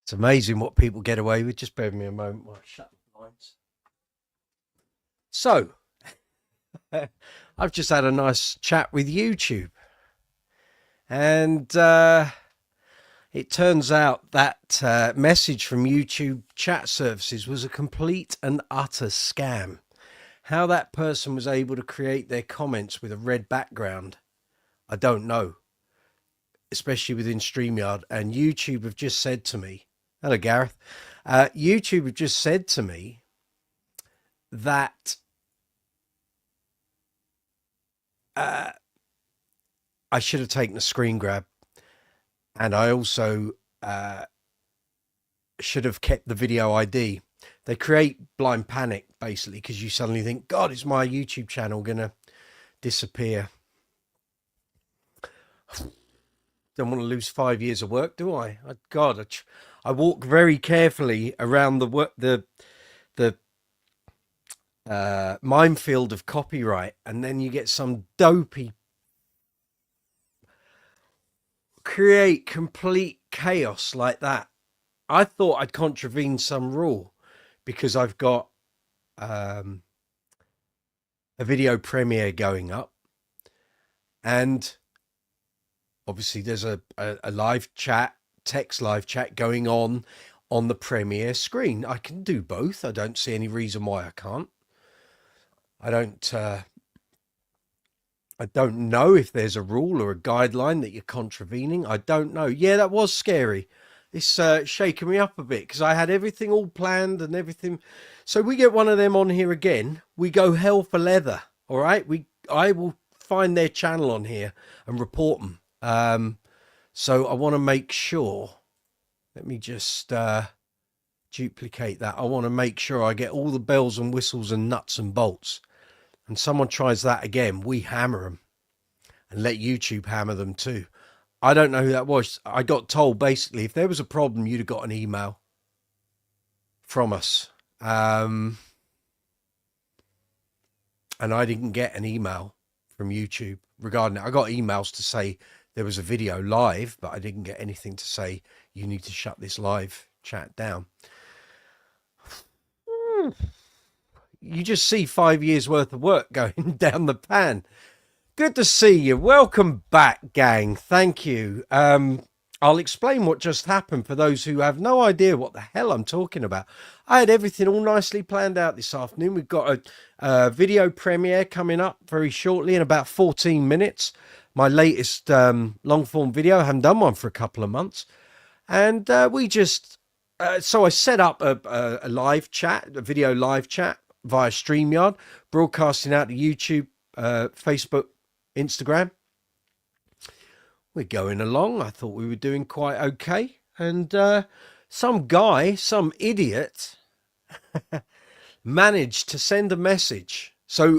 It's amazing what people get away with. Just bear with me a moment while I shut the blinds. So, I've just had a nice chat with YouTube. And it turns out that message from YouTube chat services was a complete and utter scam. How that person was able to create their comments with a red background, I don't know, especially within StreamYard. And YouTube have just said to me, hello, Gareth. YouTube have just said to me that I should have taken a screen grab. And I also should have kept the video ID. They create blind panic, basically, because you suddenly think, God, is my YouTube channel going to disappear? Don't want to lose 5 years of work, do I? God, I walk very carefully around the minefield of copyright, and then you get some dopey create complete chaos like that. I thought I'd contravened some rule because I've got a video premiere going up, and obviously there's a live chat, text live chat going on the premiere screen. I can do both. I don't see any reason why I can't. I don't know if there's a rule or a guideline that you're contravening. I don't know. Yeah, that was scary. It's shaking me up a bit because I had everything all planned and everything. So we get one of them on here again. We go hell for leather. All right. I will find their channel on here and report them. So I want to make sure. Let me just duplicate that. I want to make sure I get all the bells and whistles and nuts and bolts. And someone tries that again, we hammer them and let YouTube hammer them too. I don't know who that was. I got told basically if there was a problem, you'd have got an email from us. And I didn't get an email from YouTube regarding it. I got emails to say there was a video live, but I didn't get anything to say you need to shut this live chat down. You just see 5 years worth of work going down the pan. Good to see you. Welcome back, gang. Thank you. I'll explain what just happened for those who have no idea what the hell I'm talking about. I had everything all nicely planned out this afternoon. We've got a video premiere coming up very shortly in about 14 minutes. My latest long form video. I haven't done one for a couple of months. And so I set up a live chat, a video live chat via StreamYard, broadcasting out to YouTube, Facebook, Instagram. We're going along. I thought we were doing quite okay. And some guy, some idiot, managed to send a message. So,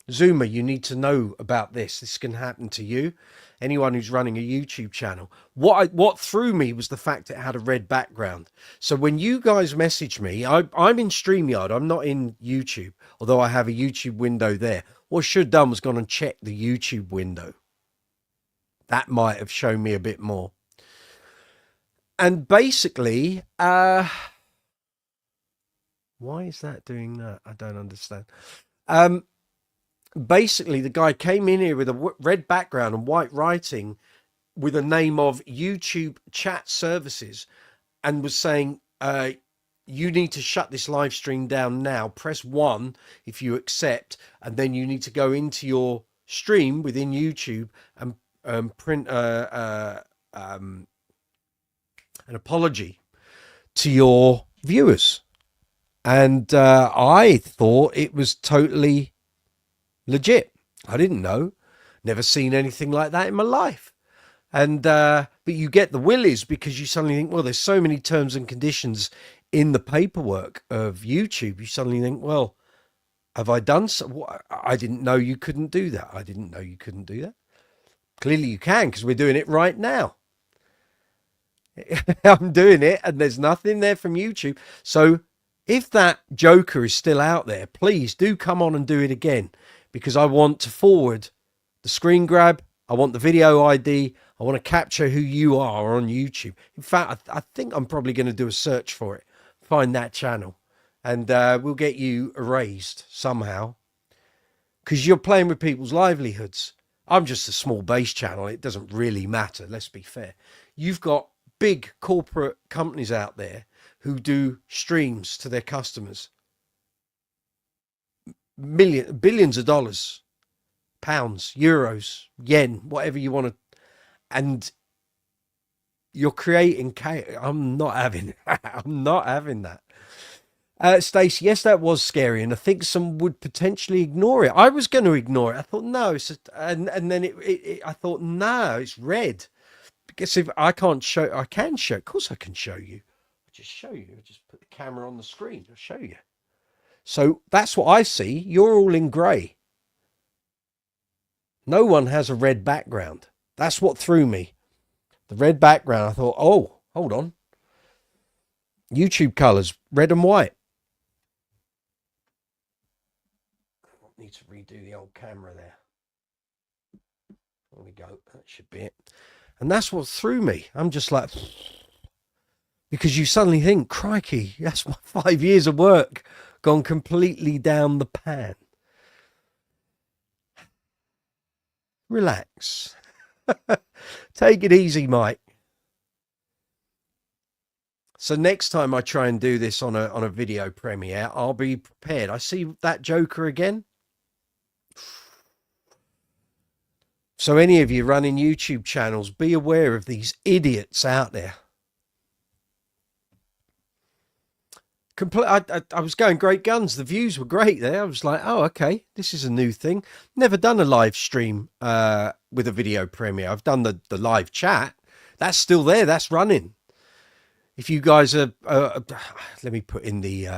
Zoomer, you need to know about this. This can happen to you. Anyone who's running a YouTube channel. What threw me was the fact it had a red background. So when you guys message me, I'm in StreamYard. I'm not in YouTube, although I have a YouTube window there. What I should have done was gone and checked the YouTube window. That might have shown me a bit more. And basically, why is that doing that? I don't understand. Basically, the guy came in here with a red background and white writing with a name of YouTube chat services and was saying, you need to shut this live stream down now. Press 1 if you accept, and then you need to go into your stream within YouTube and print an apology to your viewers. And I thought it was totally legit. I didn't know. Never seen anything like that in my life. And but you get the willies because you suddenly think, well, there's so many terms and conditions in the paperwork of YouTube. You suddenly think, well, have I done so? I didn't know you couldn't do that. I didn't know you couldn't do that. Clearly you can, because we're doing it right now. I'm doing it and there's nothing there from YouTube. So if that joker is still out there, please do come on and do it again, because I want to forward the screen grab. I want the video ID. I I want to capture who you are on YouTube. In fact, I think I'm probably going to do a search for it, find that channel, and we'll get you erased somehow, because you're playing with people's livelihoods. I'm just a small base channel. It doesn't really matter. Let's be fair. You've got big corporate companies out there who do streams to their customers. Billions of dollars, pounds, euros, yen, whatever you want to. And you're creating chaos. I'm not having I'm not having that. Stacey, yes, that was scary, and I think some would potentially ignore it. I was going to ignore it. I thought, no, it's just, and then I thought, no, it's red. Because if I can't show, I can show. Of course, I can show you. I'll just show you. I'll just put the camera on the screen. I'll show you. So that's what I see. You're all in grey. No one has a red background. That's what threw me. The red background. I thought, oh, hold on. YouTube colours, red and white. I need to redo the old camera there. There we go. That should be it. And that's what threw me. I'm just like, because you suddenly think, crikey, that's my 5 years of work gone completely down the pan. Relax. Take it easy, Mike. So next time I try and do this on a video premiere, I'll be prepared. I see that Joker again. So any of you running YouTube channels, be aware of these idiots out there. I was going great guns. The views were great there. I was like, oh, okay, this is a new thing. Never done a live stream with a video premiere. I've done the live chat. That's still there. That's running. If you guys are, let me put in the,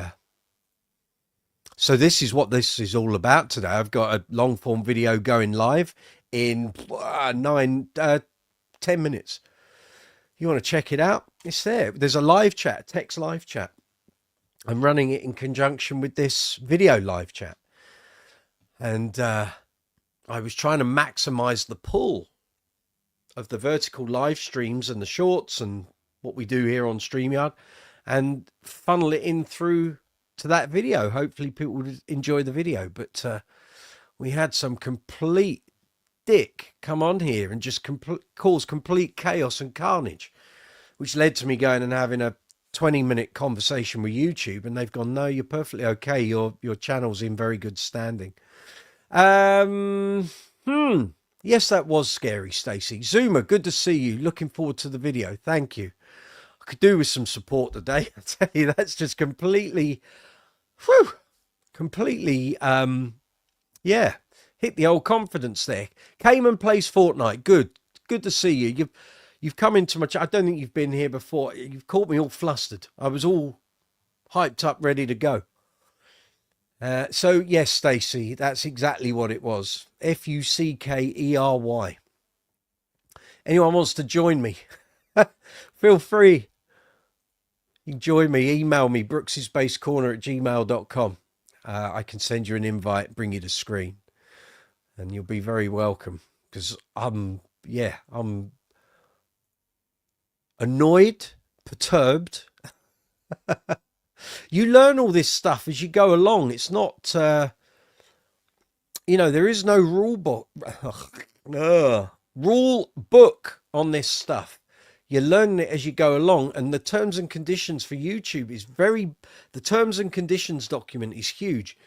so this is what this is all about today. I've got a long form video going live in 10 minutes. You want to check it out? It's there. There's a live chat, text live chat. I'm running it in conjunction with this video live chat. And I was trying to maximize the pull of the vertical live streams and the shorts and what we do here on StreamYard, and funnel it in through to that video. Hopefully people would enjoy the video. But we had some complete dick come on here and just cause complete chaos and carnage, which led to me going and having a 20-minute conversation with YouTube, and they've gone, no, you're perfectly okay. Your channel's in very good standing. Yes, that was scary, Stacey. Zuma, good to see you. Looking forward to the video. Thank you. I could do with some support today. I tell you, that's just completely, yeah, hit the old confidence there. Cayman plays Fortnite. Good to see you. You've come into my chat. I don't think you've been here before. You've caught me all flustered. I was all hyped up, ready to go. So yes, Stacey, that's exactly what it was. Fuckery. Anyone wants to join me? Feel free. You can join me. Email me, brooksysbasecorner@gmail.com. I can send you an invite, bring you to screen, and you'll be very welcome. Because I'm annoyed, perturbed. You learn all this stuff as you go along. It's not, there is no rule book on this stuff. You learn it as you go along, and the terms and conditions for YouTube is the terms and conditions document is huge.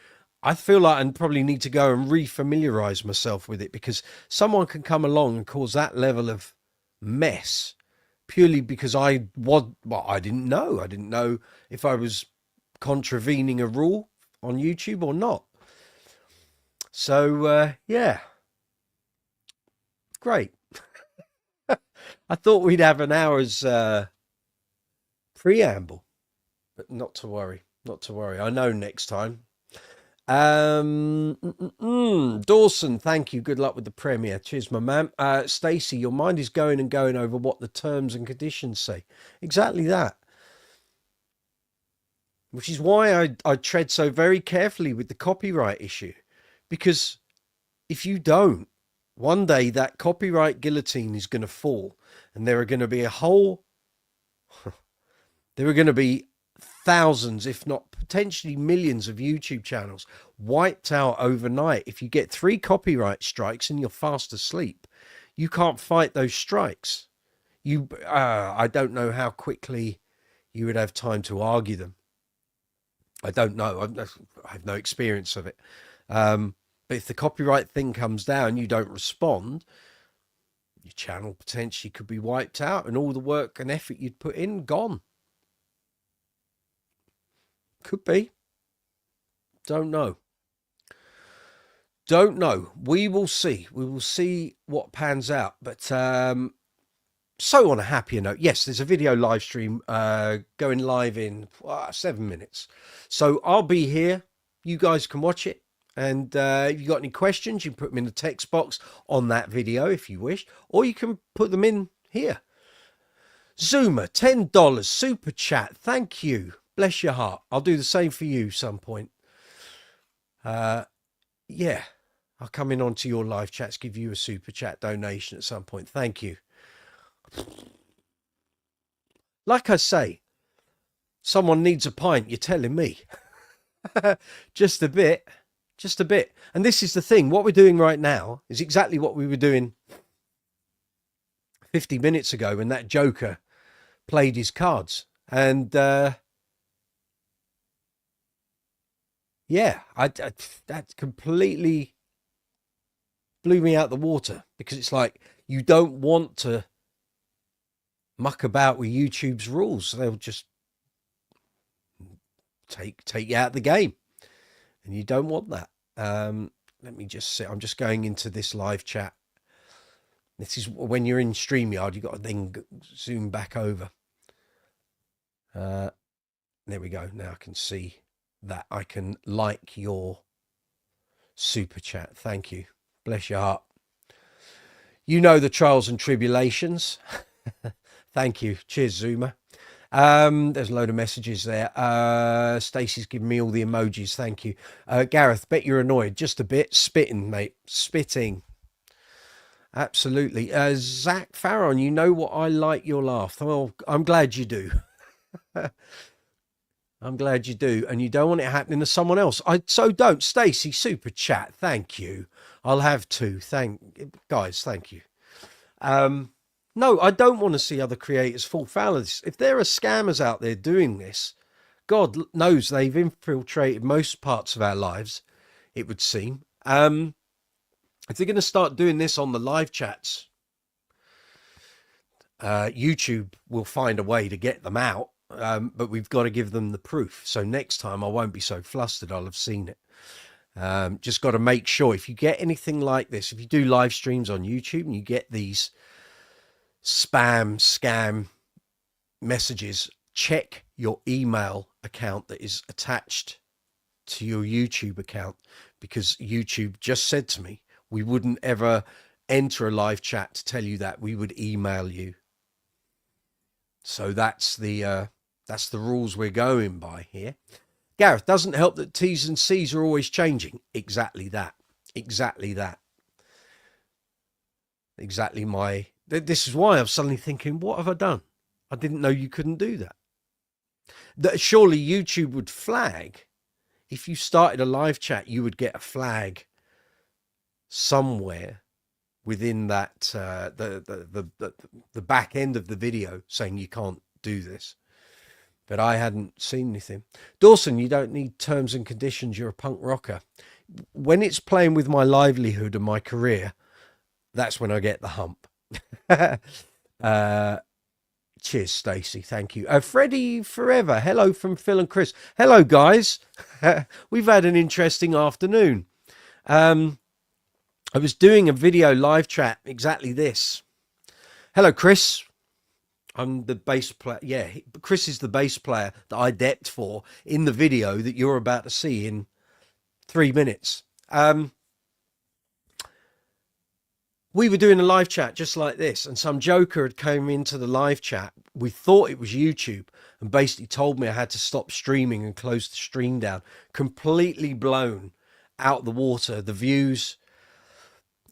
I feel like I probably need to go and refamiliarize myself with it, because someone can come along and cause that level of mess purely because I didn't know. I didn't know if I was contravening a rule on YouTube or not. So, yeah. Great. I thought we'd have an hour's preamble, but not to worry. Not to worry. I know next time. Dawson, thank you. Good luck with the premiere. Cheers, my man. Stacey, your mind is going and going over what the terms and conditions say. Exactly that. Which is why I tread so very carefully with the copyright issue. Because if you don't One day that copyright guillotine is going to fall, and there are going to be there are going to be thousands, if not potentially millions of YouTube channels wiped out overnight. If you get 3 copyright strikes and you're fast asleep, you can't fight those strikes. I don't know how quickly you would have time to argue them. I don't know. I have no experience of it. But if the copyright thing comes down, you don't respond, your channel potentially could be wiped out, and all the work and effort you'd put in gone. Could be. Don't know. Don't know. We will see. We will see what pans out. But so on a happier note, yes, there's a video live stream going live in 7 minutes. So I'll be here. You guys can watch it. And if you've got any questions, you can put them in the text box on that video if you wish. Or you can put them in here. Zoomer, $10 super chat. Thank you. Bless your heart. I'll do the same for you some point. Yeah, I'll come in onto your live chats, give you a super chat donation at some point. Thank you. Like I say, someone needs a pint, you're telling me. Just a bit. Just a bit. And this is the thing. What we're doing right now is exactly what we were doing 50 minutes ago when that joker played his cards. And yeah, that completely blew me out the water, because it's like, you don't want to muck about with YouTube's rules. They'll just take you out of the game, and you don't want that. Let me just see. I'm just going into this live chat. This is when you're in StreamYard, you've got to then zoom back over. There we go. Now I can see that. I can like your super chat. Thank you. Bless your heart. You know the trials and tribulations. Thank you. Cheers, Zoomer. There's a load of messages there. Stacey's giving me all the emojis. Thank you. Gareth, bet you're annoyed. Just a bit. Spitting, mate. Spitting. Absolutely. Zach Farron, you know what? I like your laugh. Well, I'm glad you do. I'm glad you do. And you don't want it happening to someone else. So don't. Stacey, super chat. Thank you. I'll have to. Guys, thank you. No, I don't want to see other creators fall foul of this. If there are scammers out there doing this, God knows they've infiltrated most parts of our lives, it would seem. If they're going to start doing this on the live chats, YouTube will find a way to get them out. But we've got to give them the proof. So next time I won't be so flustered. I'll have seen it. Just got to make sure, if you get anything like this, if you do live streams on YouTube and you get these scam messages, check your email account that is attached to your YouTube account, because YouTube just said to me, we wouldn't ever enter a live chat to tell you that. We would email you. So that's the rules we're going by here. Gareth, doesn't help that T's and C's are always changing. Exactly that. Exactly that. Exactly my... This is why I'm suddenly thinking, what have I done? I didn't know you couldn't do that. That surely YouTube would flag. If you started a live chat, you would get a flag somewhere within that the back end of the video saying you can't do this. But I hadn't seen anything. Dawson, you don't need terms and conditions. You're a punk rocker. When it's playing with my livelihood and my career, that's when I get the hump. Cheers, Stacey. Thank you. Freddie Forever. Hello from Phil and Chris. Hello, guys. We've had an interesting afternoon. I was doing a video live chat, exactly this. Hello, Chris. I'm the bass player. Yeah, Chris is the bass player that I depped for in the video that you're about to see in 3 minutes. We were doing a live chat just like this, and some joker had come into the live chat. We thought it was YouTube, and basically told me I had to stop streaming and close the stream down. Completely blown out the water. The views,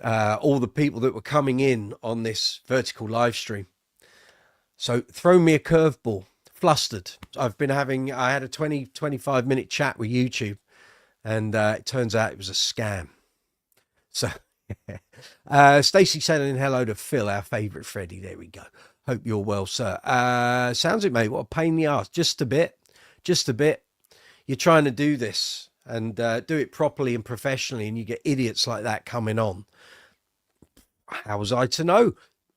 all the people that were coming in on this vertical live stream. So throw me a curveball, flustered. I had a 25 minute chat with YouTube, and it turns out it was a scam. So Stacey saying hello to Phil, our favourite Freddie. There we go. Hope you're well, sir. Sounds it, mate. What a pain in the ass. Just a bit. You're trying to do this and do it properly and professionally, and you get idiots like that coming on. How was I to know?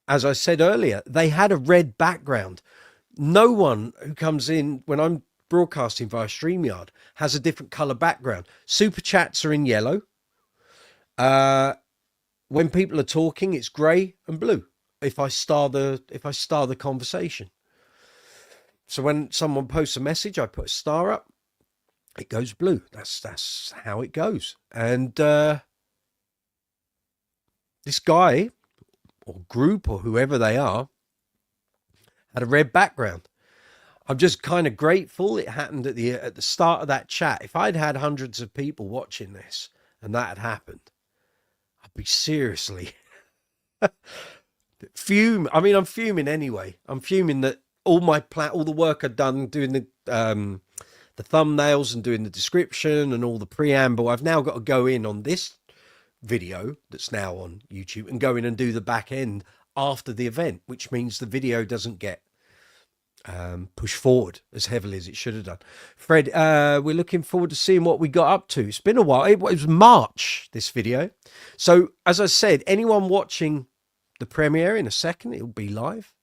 As I said earlier, they had a red background. No one who comes in when I'm broadcasting via StreamYard has a different color background. Super chats are in yellow. When people are talking, it's grey and blue. If I star the conversation. So when someone posts a message, I put a star up. It goes blue. That's how it goes. And this guy or group or whoever they are had a red background. I'm just kind of grateful it happened at the start of that chat. If I'd had hundreds of people watching this and that had happened, I'd be seriously fuming. I mean, I'm fuming anyway. I'm fuming that all the work I'd done doing the thumbnails and doing the description and all the preamble, I've now got to go in on this video that's now on YouTube and go in and do the back end after the event, which means the video doesn't get pushed forward as heavily as it should have done. Fred, we're looking forward to seeing what we got up to. It's been a while. It was March, this video. So as I said, anyone watching the premiere in a second, it'll be live.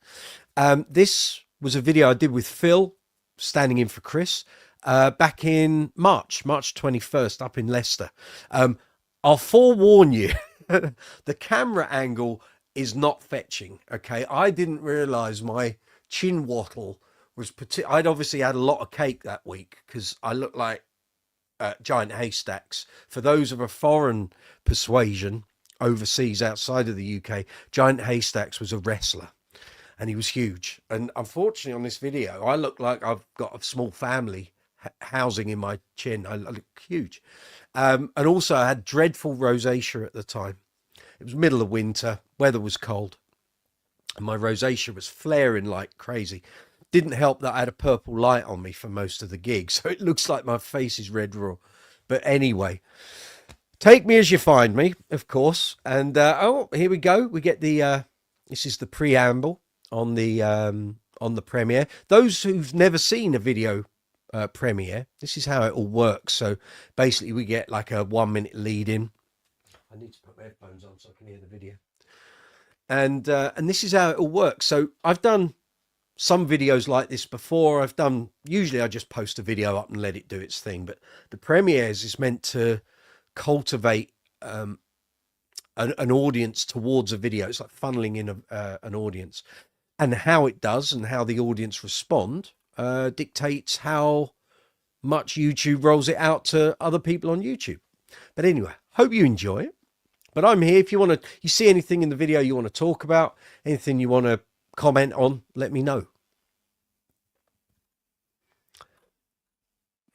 This was a video I did with Phil, standing in for Chris, back in March 21st, up in Leicester. I'll forewarn you, the camera angle is not fetching. Okay, I didn't realize my chin wattle was I'd obviously had a lot of cake that week because I looked like giant haystacks. For those of a foreign persuasion overseas outside of the UK, Giant Haystacks was a wrestler and he was huge. And unfortunately on this video, I look like I've got a small family housing in my chin. I look huge. And also I had dreadful rosacea at the time. It was middle of winter, weather was cold, and my rosacea was flaring like crazy. Didn't help that I had a purple light on me for most of the gig, so it looks like my face is red raw. But anyway, take me as you find me, of course. And oh, here we go. We get the this is the preamble on the premiere. Those who've never seen a video premiere, this is how it all works. So basically we get like a 1 minute lead in. I need to put my headphones on so I can hear the video. And this is how it all works. So I've done some videos like this before. Usually I just post a video up and let it do its thing, but the premieres is meant to cultivate an audience towards a video. It's like funneling in an audience, and how it does and how the audience respond dictates how much YouTube rolls it out to other people on YouTube. But anyway, hope you enjoy it. But I'm here. If you see anything in the video you want to talk about, anything you want to comment on, let me know.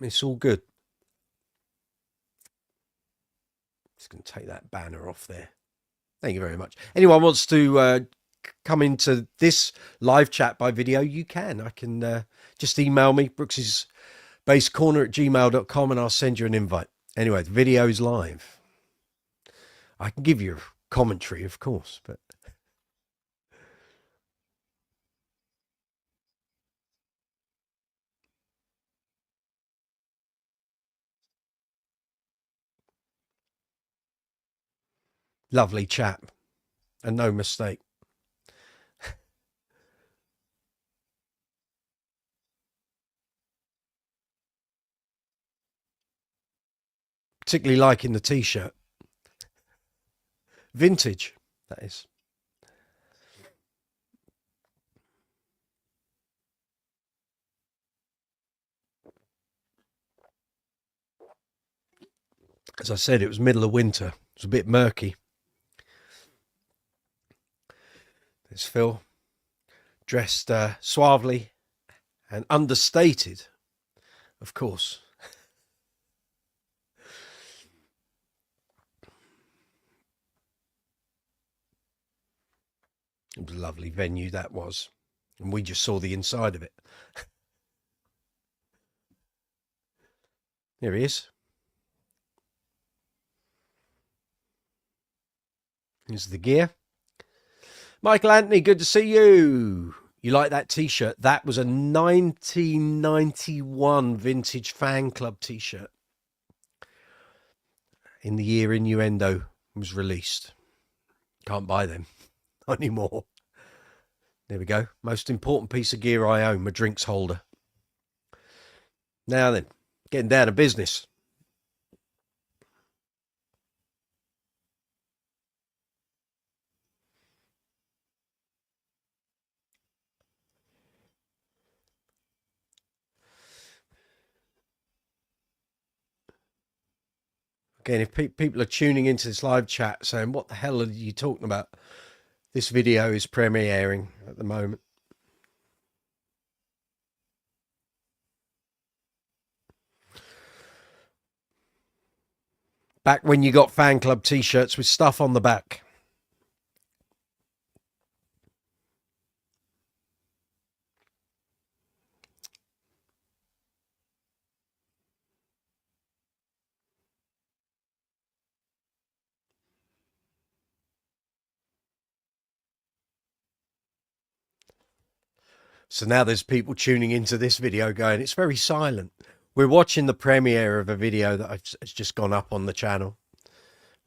It's all good. Just going to take that banner off there. Thank you very much. Anyone wants to come into this live chat by video, you can. I can just email me, brooksysbasecorner@gmail.com, and I'll send you an invite. Anyway, the video is live. I can give you a commentary, of course, but lovely chap, and no mistake. Particularly liking the t-shirt. Vintage, that is. As I said, it was middle of winter. It was a bit murky. There's Phil, dressed suavely and understated, of course. It was a lovely venue, that was. And we just saw the inside of it. There he is. Here's the gear. Michael Anthony, good to see you. You like that t-shirt? That was a 1991 vintage fan club t-shirt. In the year Innuendo was released. Can't buy them anymore. There we go. Most important piece of gear I own, my drinks holder. Now then, getting down to business. Again, if people are tuning into this live chat saying, what the hell are you talking about? This video is premiering at the moment. Back when you got fan club t-shirts with stuff on the back. So now there's people tuning into this video going, it's very silent. We're watching the premiere of a video that has just gone up on the channel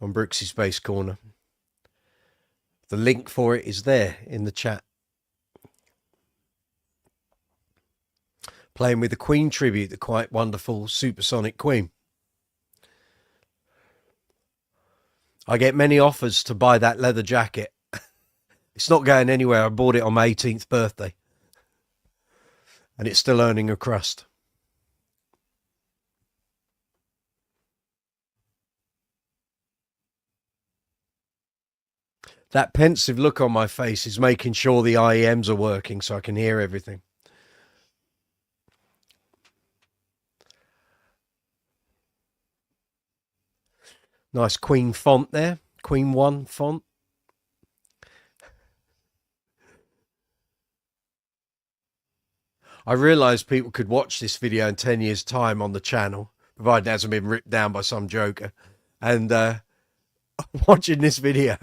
on Brooksy's Space Corner. The link for it is there in the chat. Playing with the Queen tribute, the quite wonderful Supersonic Queen. I get many offers to buy that leather jacket. It's not going anywhere. I bought it on my 18th birthday. And it's still earning a crust. That pensive look on my face is making sure the IEMs are working so I can hear everything. Nice Queen font there. Queen 1 font. I realised people could watch this video in 10 years' time on the channel, provided it hasn't been ripped down by some joker, and watching this video.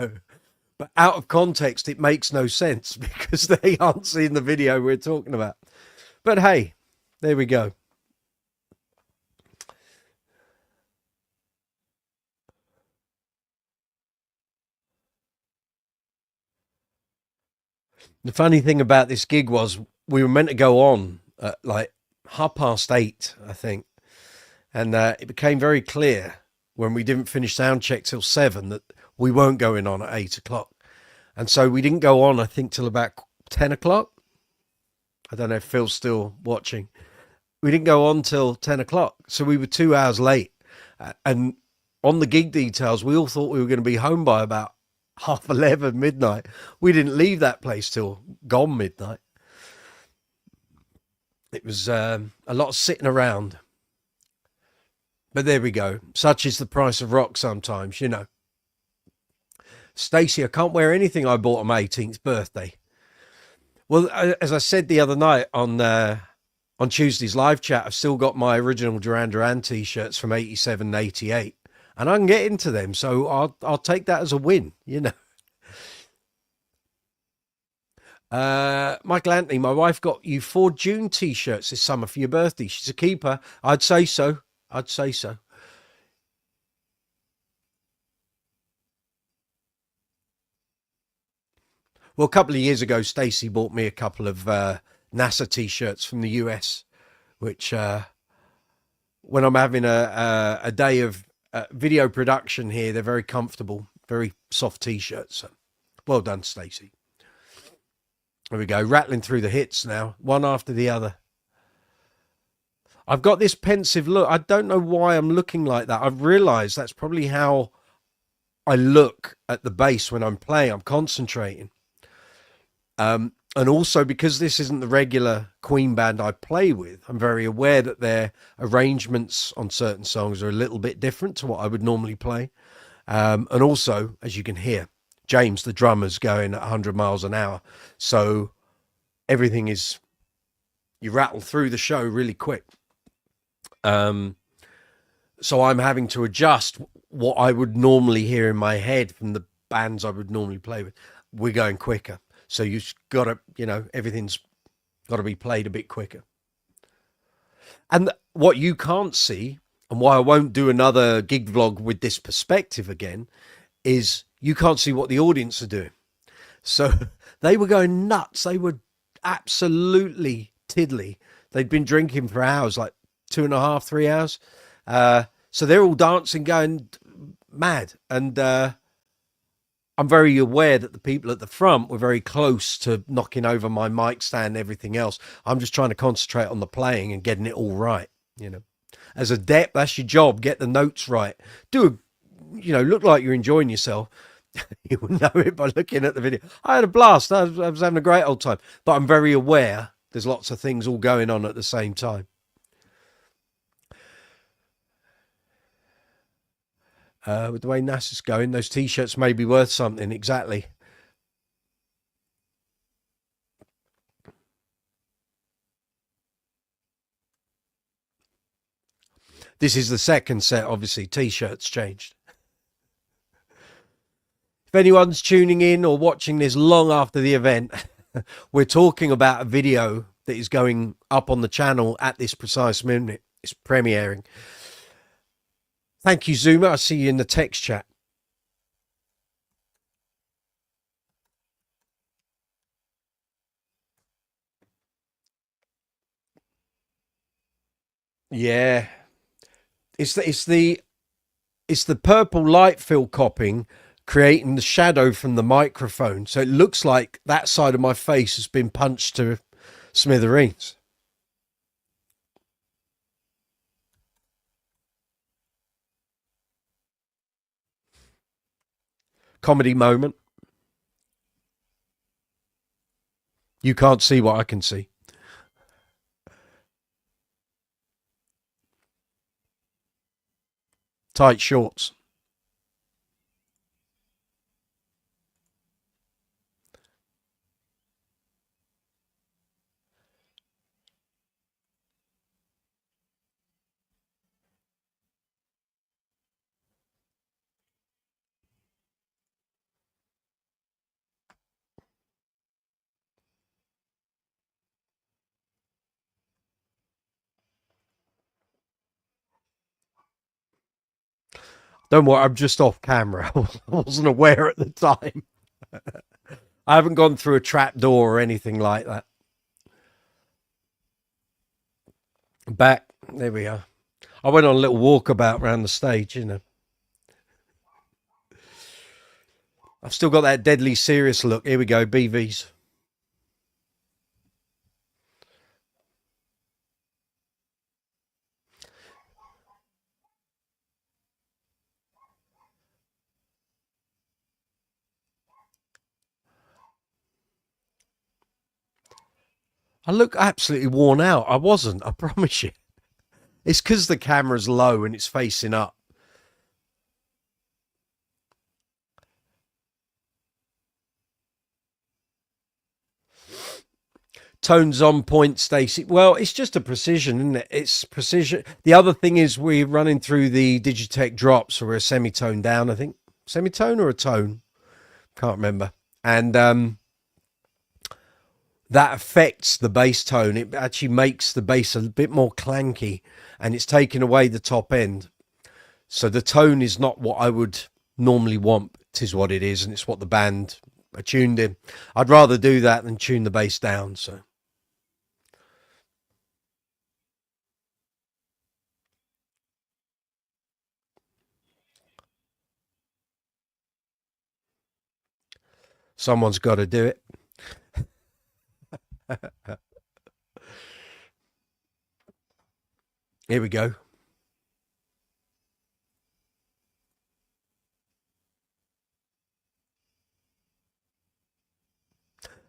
But out of context, it makes no sense because they aren't seeing the video we're talking about. But hey, there we go. The funny thing about this gig was we were meant to go on at like 8:30, I think. And it became very clear when we didn't finish sound check till 7 that we weren't going on at 8 o'clock. And so we didn't go on, I think, till about 10 o'clock. I don't know if Phil's still watching. We didn't go on till 10 o'clock. So we were 2 hours late. And on the gig details, we all thought we were going to be home by about 11:30, midnight. We didn't leave that place till gone midnight. It was a lot of sitting around. But there we go. Such is the price of rock sometimes, you know. Stacey, I can't wear anything I bought on my 18th birthday. Well, as I said the other night on Tuesday's live chat, I've still got my original Duran Duran t-shirts from 87 and 88. And I can get into them, so I'll take that as a win, you know. Michael Anthony, my wife got you 4 June t-shirts this summer for your birthday. She's a keeper. I'd say so. I'd say so. Well, a couple of years ago, Stacey bought me a couple of NASA t-shirts from the US, which when I'm having a day of video production here, they're very comfortable, very soft t-shirts. So, well done, Stacey. There we go, rattling through the hits now, one after the other. I've got this pensive look. I don't know why I'm looking like that. I've realised that's probably how I look at the bass when I'm playing. I'm concentrating. And also because this isn't the regular Queen band I play with, I'm very aware that their arrangements on certain songs are a little bit different to what I would normally play. And also, as you can hear, James, the drummer's going at 100 miles an hour. So everything is, you rattle through the show really quick. So I'm having to adjust what I would normally hear in my head from the bands I would normally play with. We're going quicker. So you've got to, everything's got to be played a bit quicker. And what you can't see, and why I won't do another gig vlog with this perspective again, is you can't see what the audience are doing. So they were going nuts. They were absolutely tiddly. They'd been drinking for hours, like 2.5, 3 hours. So they're all dancing, going mad. And I'm very aware that the people at the front were very close to knocking over my mic stand and everything else. I'm just trying to concentrate on the playing and getting it all right. As a dep, that's your job. Get the notes right. Look like you're enjoying yourself. You will know it by looking at the video. I had a blast. I was having a great old time. But I'm very aware there's lots of things all going on at the same time. With the way NASA's going, those T-shirts may be worth something. Exactly. This is the second set, obviously. T-shirts changed. If anyone's tuning in or watching this long after the event, we're talking about a video that is going up on the channel at this precise minute. It's premiering. Thank you, Zuma. I see you in the text chat. Yeah. It's the purple light fill copying creating the shadow from the microphone. So it looks like that side of my face has been punched to smithereens. Comedy moment. You can't see what I can see. Tight shorts. Don't worry, I'm just off camera. I wasn't aware at the time. I haven't gone through a trap door or anything like that. Back, there we are. I went on a little walkabout around the stage, I've still got that deadly serious look. Here we go, BVs. I look absolutely worn out. I wasn't, I promise you. It's because the camera's low and it's facing up. Tones on point, Stacey. Well, it's just a precision, isn't it? It's precision. The other thing is we're running through the Digitech drops, so we're a semitone down, I think. Semitone or a tone? Can't remember. And that affects the bass tone. It actually makes the bass a bit more clanky, and it's taking away the top end. So the tone is not what I would normally want. It is what it is, and it's what the band are tuned in. I'd rather do that than tune the bass down. So someone's got to do it. Here we go.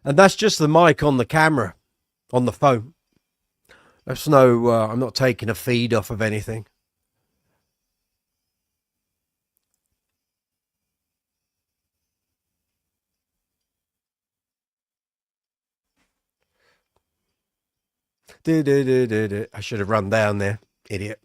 And that's just the mic on the camera, on the phone. That's no, I'm not taking a feed off of anything. I should have run down there, idiot.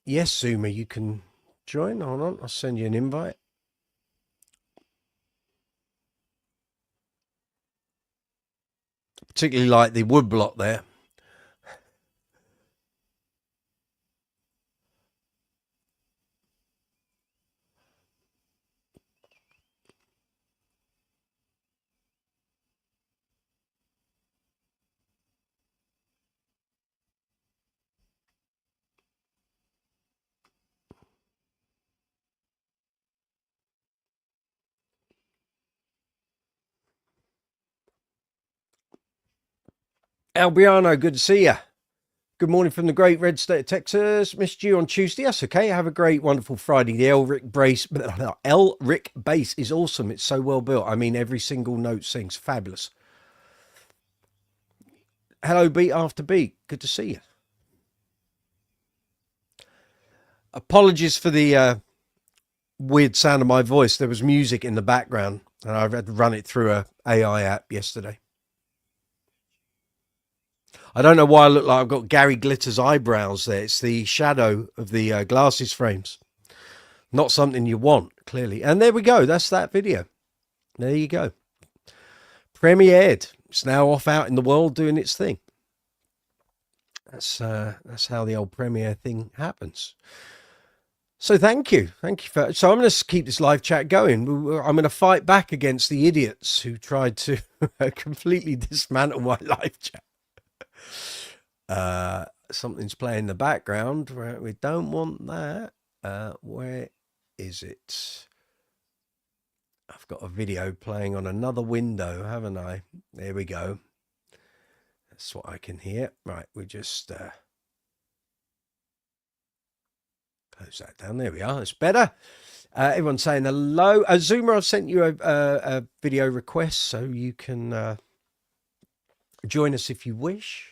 Yes, Zuma, you can join. Hold on, I'll send you an invite. Particularly like the wood block there. Albiano, good to see you. Good morning from the great red state of Texas. Missed you on Tuesday. That's okay. Have a great, wonderful Friday. The Elric bass is awesome. It's so well built. I mean, every single note sings. Fabulous. Hello, beat after beat. Good to see you. Apologies for the weird sound of my voice. There was music in the background, and I had to run it through a AI app yesterday. I don't know why I look like I've got Gary Glitter's eyebrows there. It's the shadow of the glasses frames. Not something you want, clearly. And there we go. That's that video. There you go. Premiered. It's now off out in the world doing its thing. That's how the old premiere thing happens. So thank you for. So I'm going to keep this live chat going. I'm going to fight back against the idiots who tried to completely dismantle my live chat. Something's playing in the background. We don't want that. Where is it? I've got a video playing on another window, haven't I? There we go. That's what I can hear. Right, we just close that down. There we are. It's better. Everyone's saying hello. Zuma, I've sent you a video request so you can join us if you wish.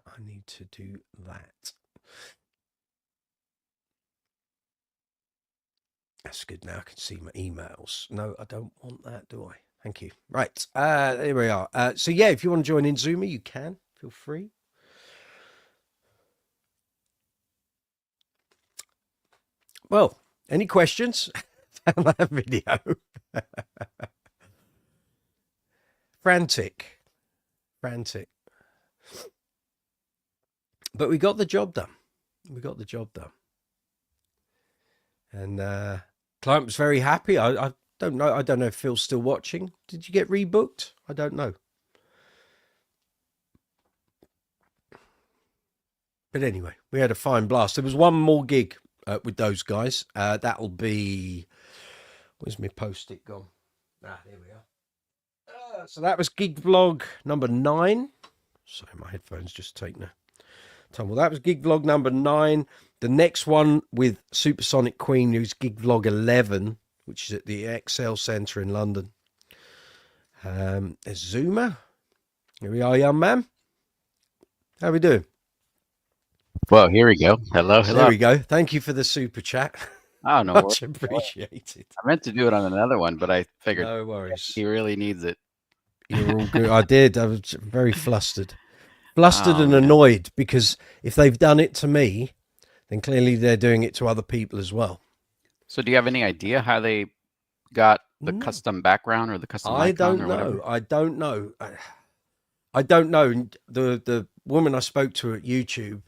I need to do that. That's good. Now I can see my emails. No, I don't want that, do I? Thank you. Right. There we are. So yeah, if you want to join in Zuma, you can. Feel free. Well, any questions? Found that video. Frantic. But we got the job done. And client was very happy. I don't know. I don't know if Phil's still watching. Did you get rebooked? I don't know. But anyway, we had a fine blast. There was one more gig with those guys. That'll be... Where's my post-it gone? There we are. So that was gig vlog number 9. Sorry, my headphones just taken a tumble. That was gig vlog number 9. The next one with Supersonic Queen, who's gig vlog 11, which is at the Excel Centre in London. There's Zuma. Here we are, young man. How we doing? Well, here we go. Hello. There we go. Thank you for the super chat. Oh, no. Much appreciated. I meant to do it on another one, but I figured no worries. He really needs it. You're all good. I did. I was very flustered. And annoyed, because if they've done it to me, then clearly they're doing it to other people as well. So do you have any idea how they got the custom background or the custom icon or whatever? I don't know. I don't know. The woman I spoke to at YouTube,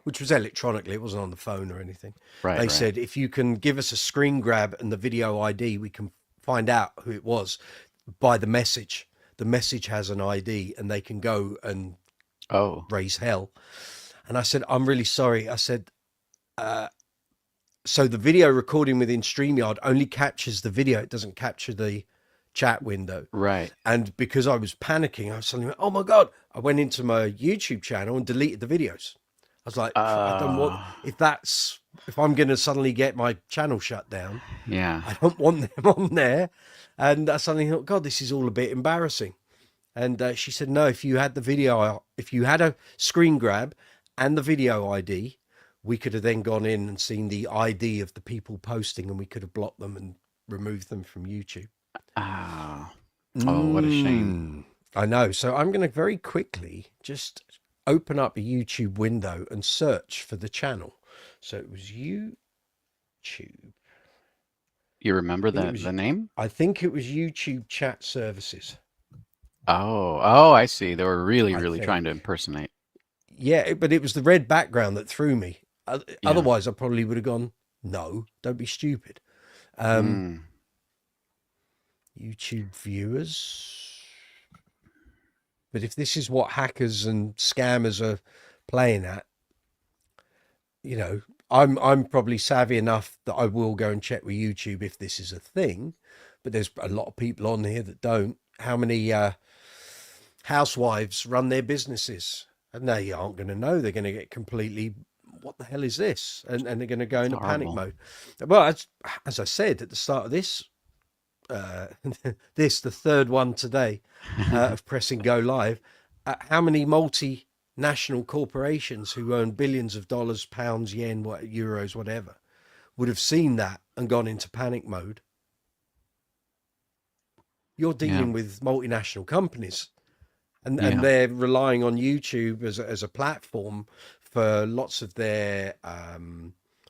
which was electronically, it wasn't on the phone or anything. They said, if you can give us a screen grab and the video ID, we can find out who it was by the message. The message has an ID, and they can go and Oh, raise hell. And I said, I'm really sorry. I said, so the video recording within StreamYard only captures the video. It doesn't capture the chat window. right. And because I was panicking, I was suddenly, oh my God, I went into my YouTube channel and deleted the videos. I was like, I don't want, Uh, if I'm going to suddenly get my channel shut down, yeah. I don't want them on there. And I suddenly thought, God, this is all a bit embarrassing. And she said, no, if you had the video, if you had a screen grab and the video ID, we could have then gone in and seen the ID of the people posting, and we could have blocked them and removed them from YouTube. Ah. Oh, what a shame. I know. So I'm going to very quickly just open up a YouTube window and search for the channel. So it was YouTube. You remember I think it was, the name? I think it was YouTube Chat Services. Oh, I see. They were really, I really trying to think. impersonate. Yeah, but it was the red background that threw me. Yeah. Otherwise, I probably would have gone, no, don't be stupid. Mm. YouTube viewers. But if this is what hackers and scammers are playing at, you know, I'm probably savvy enough that I will go and check with YouTube if this is a thing. But there's a lot of people on here that don't. How many housewives run their businesses? And they aren't going to know. They're going to get completely, what the hell is this? And they're going to go into panic mode. Well, as I said at the start of this, the third one today of pressing go live, how many multinational corporations who own billions of dollars, pounds, yen, euros, whatever, would have seen that and gone into panic mode? You're dealing with multinational companies, and they're relying on YouTube as a platform for lots of their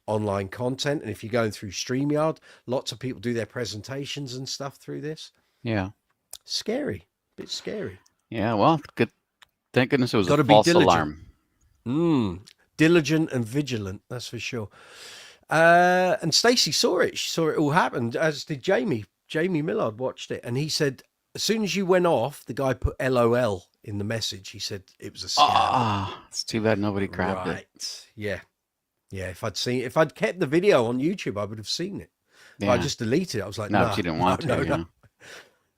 online content. And if you're going through StreamYard, lots of people do their presentations and stuff through this. Yeah. Scary, a bit scary. Yeah, well, good. Thank goodness it was Got a to be false diligent. alarm. Diligent and vigilant, that's for sure. And Stacey saw it. She saw it all happen, as did Jamie. Jamie Millard watched it, and he said, as soon as you went off, the guy put LOL in the message. He said it was a scam. Ah, it's too bad nobody grabbed it. Right. Yeah. Yeah. If I'd kept the video on YouTube, I would have seen it. Yeah. But I just deleted it. I was like, no, no, but you didn't want to.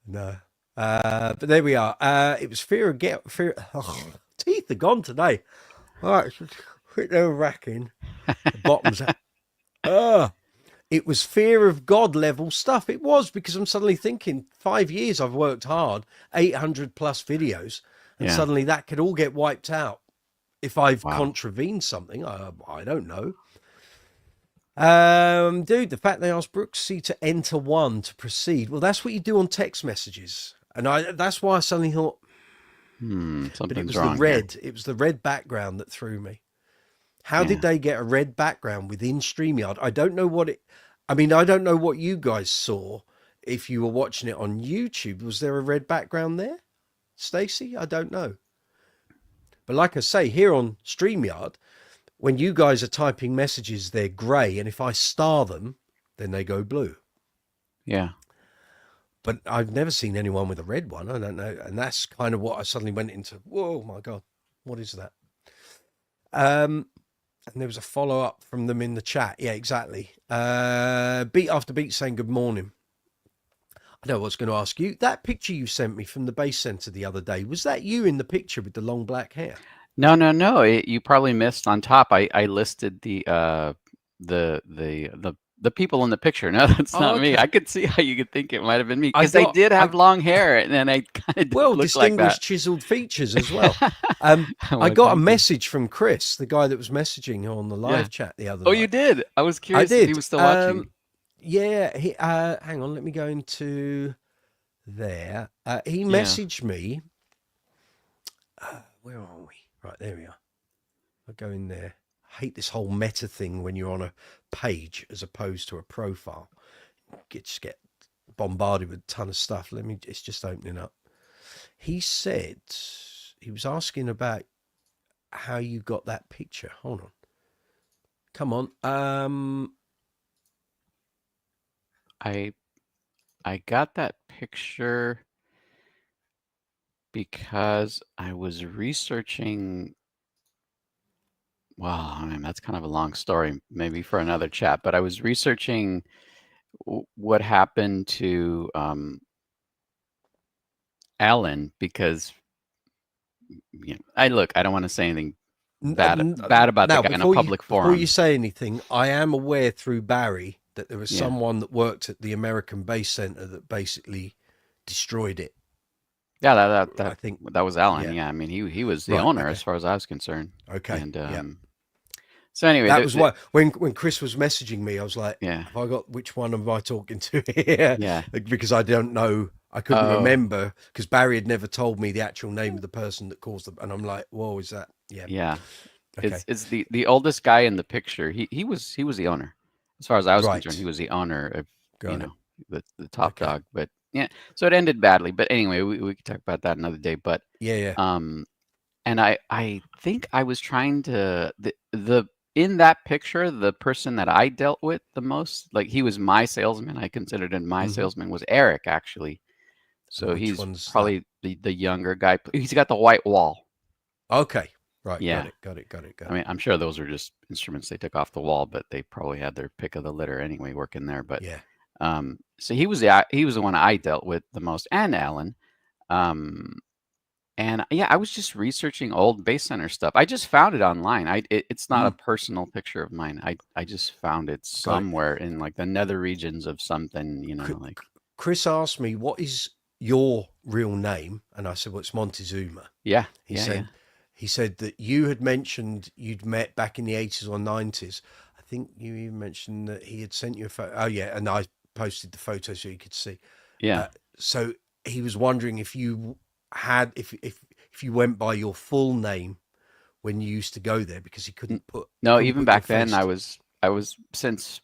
No. But there we are. It was fear. Oh, teeth are gone today. All right. They're racking. The bottom's out. It was fear of God level stuff. It was, because I'm suddenly thinking 5 years I've worked hard, 800 plus videos, and suddenly that could all get wiped out if I've contravened something. I don't know. Dude, the fact they asked Brooksy to enter one to proceed. Well, that's what you do on text messages. And that's why I suddenly thought, but it was wrong the red. It was the red background that threw me. How did they get a red background within StreamYard? I don't know I don't know what you guys saw if you were watching it on YouTube. Was there a red background there, Stacey? I don't know. But like I say, here on StreamYard, when you guys are typing messages, they're grey. And if I star them, then they go blue. Yeah. But I've never seen anyone with a red one. I don't know. And that's kind of what I suddenly went into. Whoa, my God. What is that? And there was a follow-up from them in the chat. Yeah, exactly. Beat after beat saying good morning. I know what's going to ask you. That picture you sent me from the base center the other day, was that you in the picture with the long black hair? No. You probably missed on top. I listed the people in the picture. No, that's not me. I could see how you could think it might have been me, because they did have long hair, and then I kind of look distinguished like that. chiseled features as well. I got a message from Chris, the guy that was messaging on the live chat the other night. Oh, you did? I was curious if he was still watching. Yeah, hang on, let me go into there. He messaged me. Where are we? Right, there we are. I'll go in there. I hate this whole meta thing when you're on a page as opposed to a profile. Just get bombarded with a ton of stuff. It's just opening up. He said, he was asking about how you got that picture. Hold on. Come on. I I got that picture because I was researching. Well, I mean, that's kind of a long story, maybe for another chat, but I was researching what happened to Alan because I don't want to say anything bad about the Now, guy in a public before you forum. say anything, I am aware through Barry that there was Yeah. someone that worked at the American Base Center that basically destroyed it. Yeah, I think, that was Alan. yeah, Yeah, I mean he was the right, owner okay, as far as I was concerned. okay, And yeah. so anyway, That was why when Chris was messaging me, I was like, yeah, "Have I got which one am I talking to here?" yeah. Because I don't know, I couldn't Oh, remember because Barry had never told me the actual name of the person that caused them, and I'm like, "Whoa, is that?" Yeah, yeah. okay, It's the oldest guy in the picture. He was the owner. As far as I was concerned, he right, was the owner of, you got it. know, the top Okay, dog. But yeah, so it ended badly. But anyway, we could talk about that another day. But yeah, yeah. um, and I think I was trying to the in that picture, the person that I dealt with the most, like he was my salesman. I considered him my Hmm. salesman was Eric actually. And So which he's one's that? probably the younger guy. He's got the white wall. Okay, right, got Yeah. it, got it, got it, got I it. mean, I'm sure those are just instruments they took off the wall, but they probably had their pick of the litter anyway working there. But Yeah. so he was the one I dealt with the most, and Alan. Um, and yeah, I was just researching old Bass Center stuff. I just found it online. It's not a Mm, personal picture of mine. I just found it got it. somewhere in like the nether regions of something, like Chris asked me, "What is your real name?" And I said, "Well, it's Montezuma." yeah, He yeah, yeah, said, he said that you had mentioned you'd met back in the 80s or 90s. I think you even mentioned that he had sent you a photo. Oh, yeah. And I posted the photo so you could see. yeah. Uh, so he was wondering if you had, if you went by your full name when you used to go there because N- he No, couldn't even put your back then, face. I was since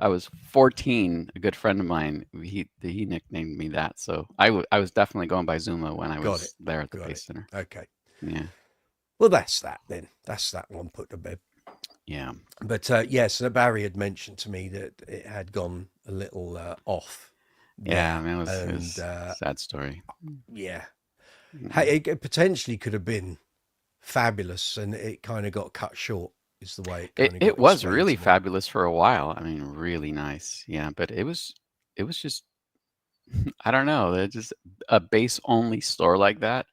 I was 14, a good friend of mine, he nicknamed me that. So I was definitely going by Zuma when I Got it. was there at the Got base it. center. Okay. Yeah. Well, that's that then. That's that one put to bed. Yeah. But yes, Barry had mentioned to me that it had gone a little off Yeah, there, man, it and was a sad story. yeah, Mm. hey, it potentially could have been fabulous, and it kind of got cut short. Is the way it kind of It got was explained really to me. fabulous for a while. I mean, really nice. Yeah, but it was just I don't know, it just a base only store like that,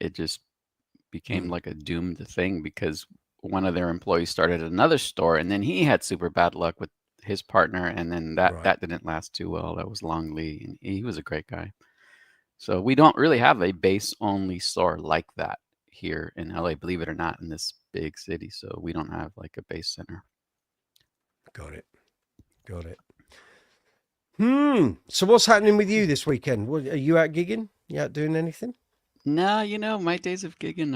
it just became Mm, like a doomed thing because one of their employees started another store and then he had super bad luck with his partner and then right, that didn't last too well. That was Long Lee and he was a great guy. So we don't really have a base only store like that here in LA, believe it or not, in this big city. So we don't have like a base center. got it, got it. So what's happening with you this weekend? What, are you out gigging? You out doing anything? No, my days of gigging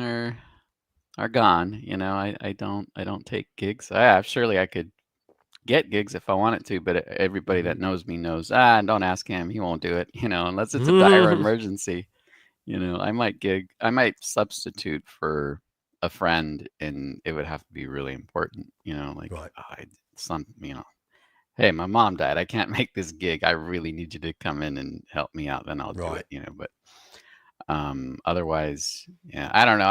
are gone. I don't take gigs. Surely I could get gigs if I wanted to, but everybody Hmm. that knows me knows, don't ask him, he won't do it, unless it's a dire emergency. I might substitute for a friend and it would have to be really important, like Right, hey, my mom died. I can't make this gig. I really need you to come in and help me out. Then I'll do right. it, but otherwise, yeah, I don't know.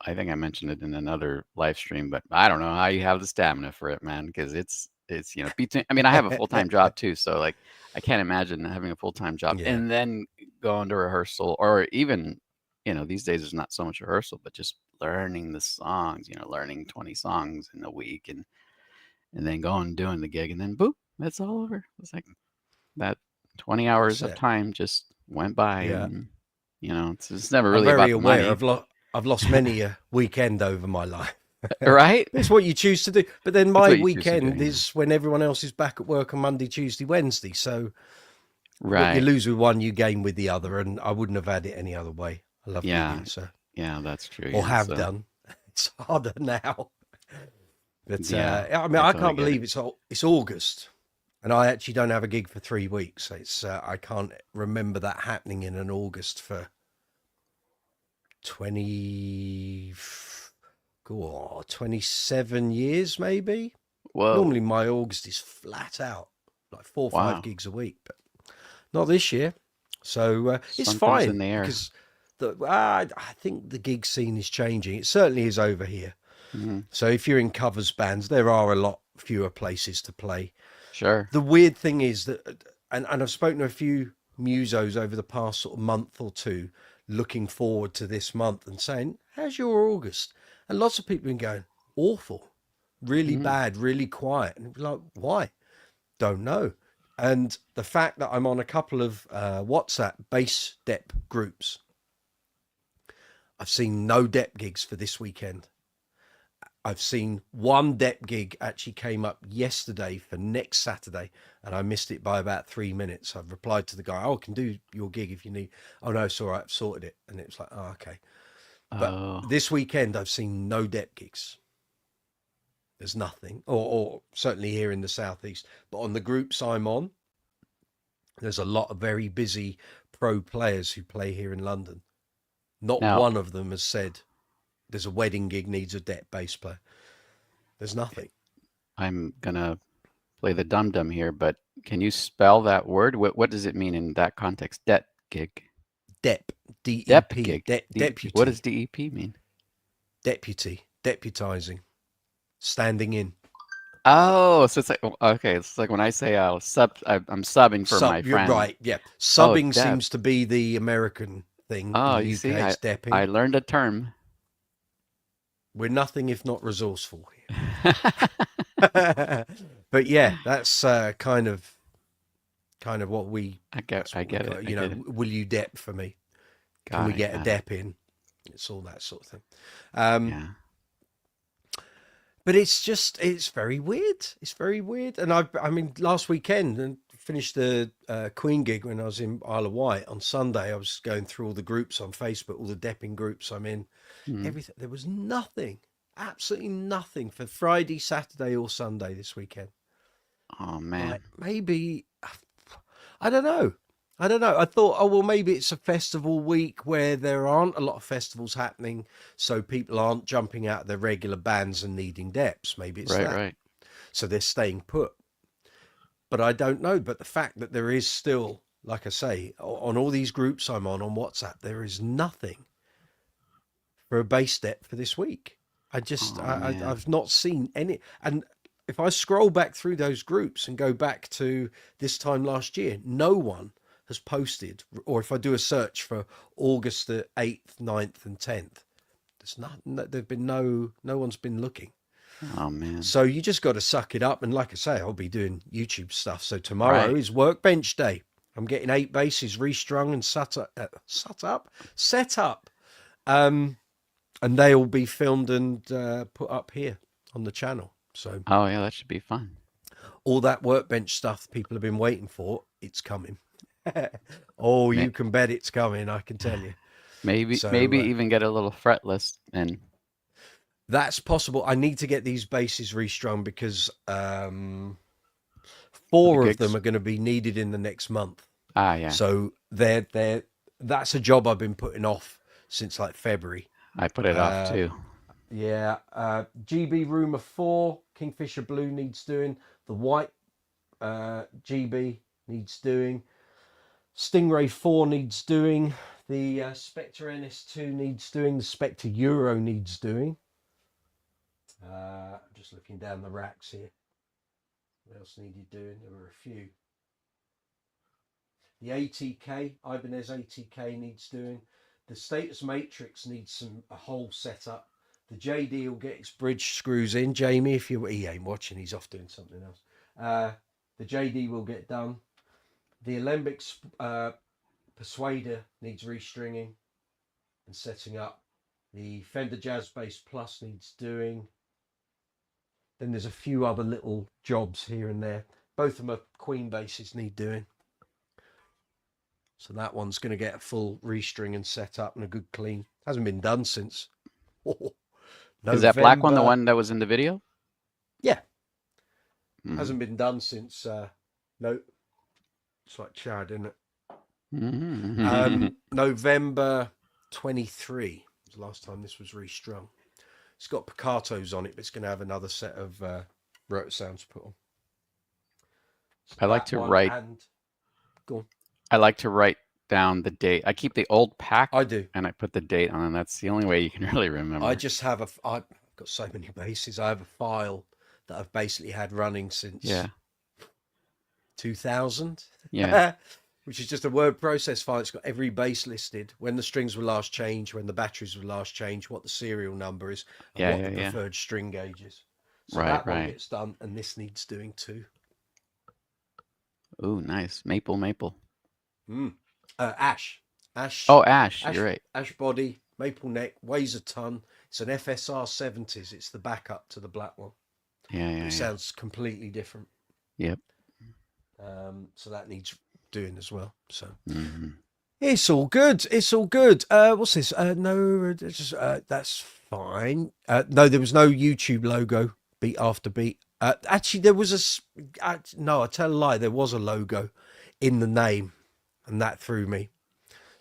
I think I mentioned it in another live stream, but I don't know how you have the stamina for it, man, because it's between. I mean, I have a full-time job too, so like I can't imagine having a full-time job Yeah, and then going to rehearsal or even, these days there's not so much rehearsal, but just learning the songs, learning 20 songs in a week and then going and doing the gig and then boop, that's all over. It's like that 20 that's hours of it. time just went by Yeah, and it's never I'm really very about the aware. money. I've lost many a weekend over my life. Right? It's what you choose to do. But then It's my what you choose to do, weekend yeah. is when everyone else is back at work on Monday, Tuesday, Wednesday. So what you Right. lose with one, you gain with the other. And I wouldn't have had it any other way. I love Yeah. gigging, so Yeah, that's true. or Yeah. have So, done. It's harder now. But yeah, I mean, I I totally can't get it. believe it's August, and I actually don't have a gig for 3 weeks. It's I can't remember that happening in an August for 20, go on, 27 years maybe. Whoa. Normally my August is flat out. like 4 or 5 Wow. gigs a week, but not this year. So it's Something's in fine the air. because I think the gig scene is changing. It certainly is over here. Hmm. So if you're in covers bands, there are a lot fewer places to play. Sure. The weird thing is that, and I've spoken to a few musos over the past sort of month or two, looking forward to this month and saying, "How's your August?" And lots of people have been going, "Awful, really Mm. bad, really quiet." And like, why? Don't know. And the fact that I'm on a couple of WhatsApp bass dep groups, I've seen no dep gigs for this weekend. I've seen one dep gig actually came up yesterday for next Saturday, and I missed it by about 3 minutes. I've replied to the guy, "Oh, I can do your gig if you need." "Oh no, it's all right, I've sorted it." And it was like, "Oh, okay." But Oh, this weekend, I've seen no dep gigs. There's nothing, or certainly here in the southeast. But on the groups I'm on, there's a lot of very busy pro players who play here in London. Not now one of them has said there's a wedding gig needs a dep bass player. There's nothing. I'm gonna play the dum dum here, but can you spell that word? What does it mean in that context? Det gig. Dep, Dep DEP, gig. DEP. What does deputy, DEP mean? deputy, deputizing, standing in. Oh, so it's like okay, it's like when I say I'm subbing for my You're friend. right, yeah. Oh, Subbing dep. seems to be the American thing. In Oh, the you see, UK, it's I depping. learned a term. We're nothing if not resourceful here. But yeah, that's kind of what we that's I what we get it. got. I get it. Will you dep for me? Can Got we it. get a Got it. dep in? It's all that sort of thing. Um, Yeah. but it's very weird. It's very weird. And I mean, last weekend and finished the Queen gig when I was in Isle of Wight on Sunday. I was going through all the groups on Facebook, all the depping groups I'm in. Mhm. Everything. There was nothing, absolutely nothing for Friday, Saturday, or Sunday this weekend. Oh Like man. maybe I don't know. I don't know. I thought, oh well, maybe it's a festival week where there aren't a lot of festivals happening, so people aren't jumping out of their regular bands and needing depths. Maybe it's Right. that. Right. So they're staying put. But I don't know. But the fact that there is still, like I say, on all these groups I'm on WhatsApp, there is nothing for a bass step for this week. Oh man. I've not seen any. And if I scroll back through those groups and go back to this time last year, no one has posted. Or if I do a search for August the 8th, 9th, and 10th, there's not. There've been no one's been looking. Oh man. So you just got to suck it up. And like I say, I'll be doing YouTube stuff. So tomorrow Right. is workbench day. I'm getting 8 basses restrung and set up. Um, and they'll be filmed and put up here on the channel. So Oh yeah, that should be fun. all that workbench stuff people have been waiting for, it's coming. Oh, May- you can bet it's coming, I can tell you. maybe So even get a little fretless and that's possible. I need to get these basses restrung because for the four of them gigs. are going to be needed in the next month. Ah yeah. So they're that's a job I've been putting off since like February. I put it off Uh, too. yeah, GB Rumor 4, Kingfisher Blue needs doing. The white GB needs doing. Stingray 4 needs doing. The Spectre NS2 needs doing. The Spectre Euro needs doing. I'm just looking down the racks here. What else needed doing? There were a few. The ATK, Ibanez ATK needs doing. The Status Matrix needs a whole setup. The JD will get its bridge screws in. Jamie, if he ain't watching, he's off doing something else. The JD will get done. The Alembic Persuader needs restringing and setting up. The Fender Jazz Bass Plus needs doing. Then there's a few other little jobs here and there. Both of them are Queen basses need doing. So that one's going to get a full restring and set up and a good clean. Hasn't been done since Is that black one the November. one that was in the video? Yeah, Mm-hmm. hasn't been done since. No, it's like Chad, isn't it? Mm-hmm. November 23 was the last time this was restrung. It's got piccatos on it, but it's going to have another set of rotor sounds put on. I like That to one write. and go on. I like to write down the date. I keep the old pack I do. and I put the date on, and that's the only way you can really I remember. just have I've got so many bases. I have a file that I've basically had running since Yeah, 2000, yeah, which is just a word process file. It's got every base listed, when the strings were last changed, when the batteries were last changed, what the serial number is, and yeah, what yeah, the yeah. preferred string gauge is. So Right, that one right. gets done, and this needs doing too. Ooh, nice. Maple, maple. Mm. Ash, Oh, ash, ash. You're ash, right. ash body, maple neck, weighs a ton. It's an FSR 70s. It's the backup to the black one, Yeah, but yeah, it yeah. sounds completely different. Yep. So that needs doing as well. So Hmm. it's all good. It's all good. What's this? No, that's fine. No, there was no YouTube logo. Beat after beat. Actually, there was no. I tell a lie. There was a logo in the name, and that threw me.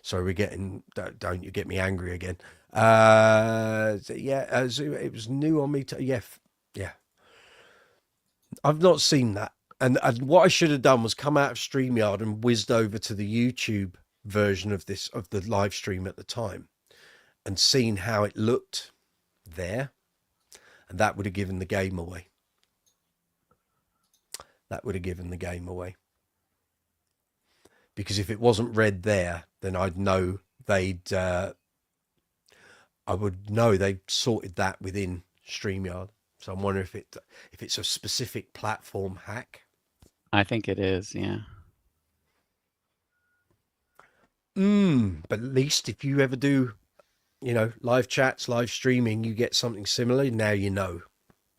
So we're getting. Don't you get me angry again? Yeah. It was new on me. Yeah, yeah. I've not seen that. And what I should have done was come out of StreamYard and whizzed over to the YouTube version of this of the live stream at the time and seen how it looked there, and that would have given the game away. That would have given the game away. Because if it wasn't red there, then I'd know they'd I would know they'd sorted that within StreamYard. So I'm wondering if it's a specific platform hack. I think it is. Yeah. But at least if you ever do, live chats, live streaming, you get something similar. Now you know.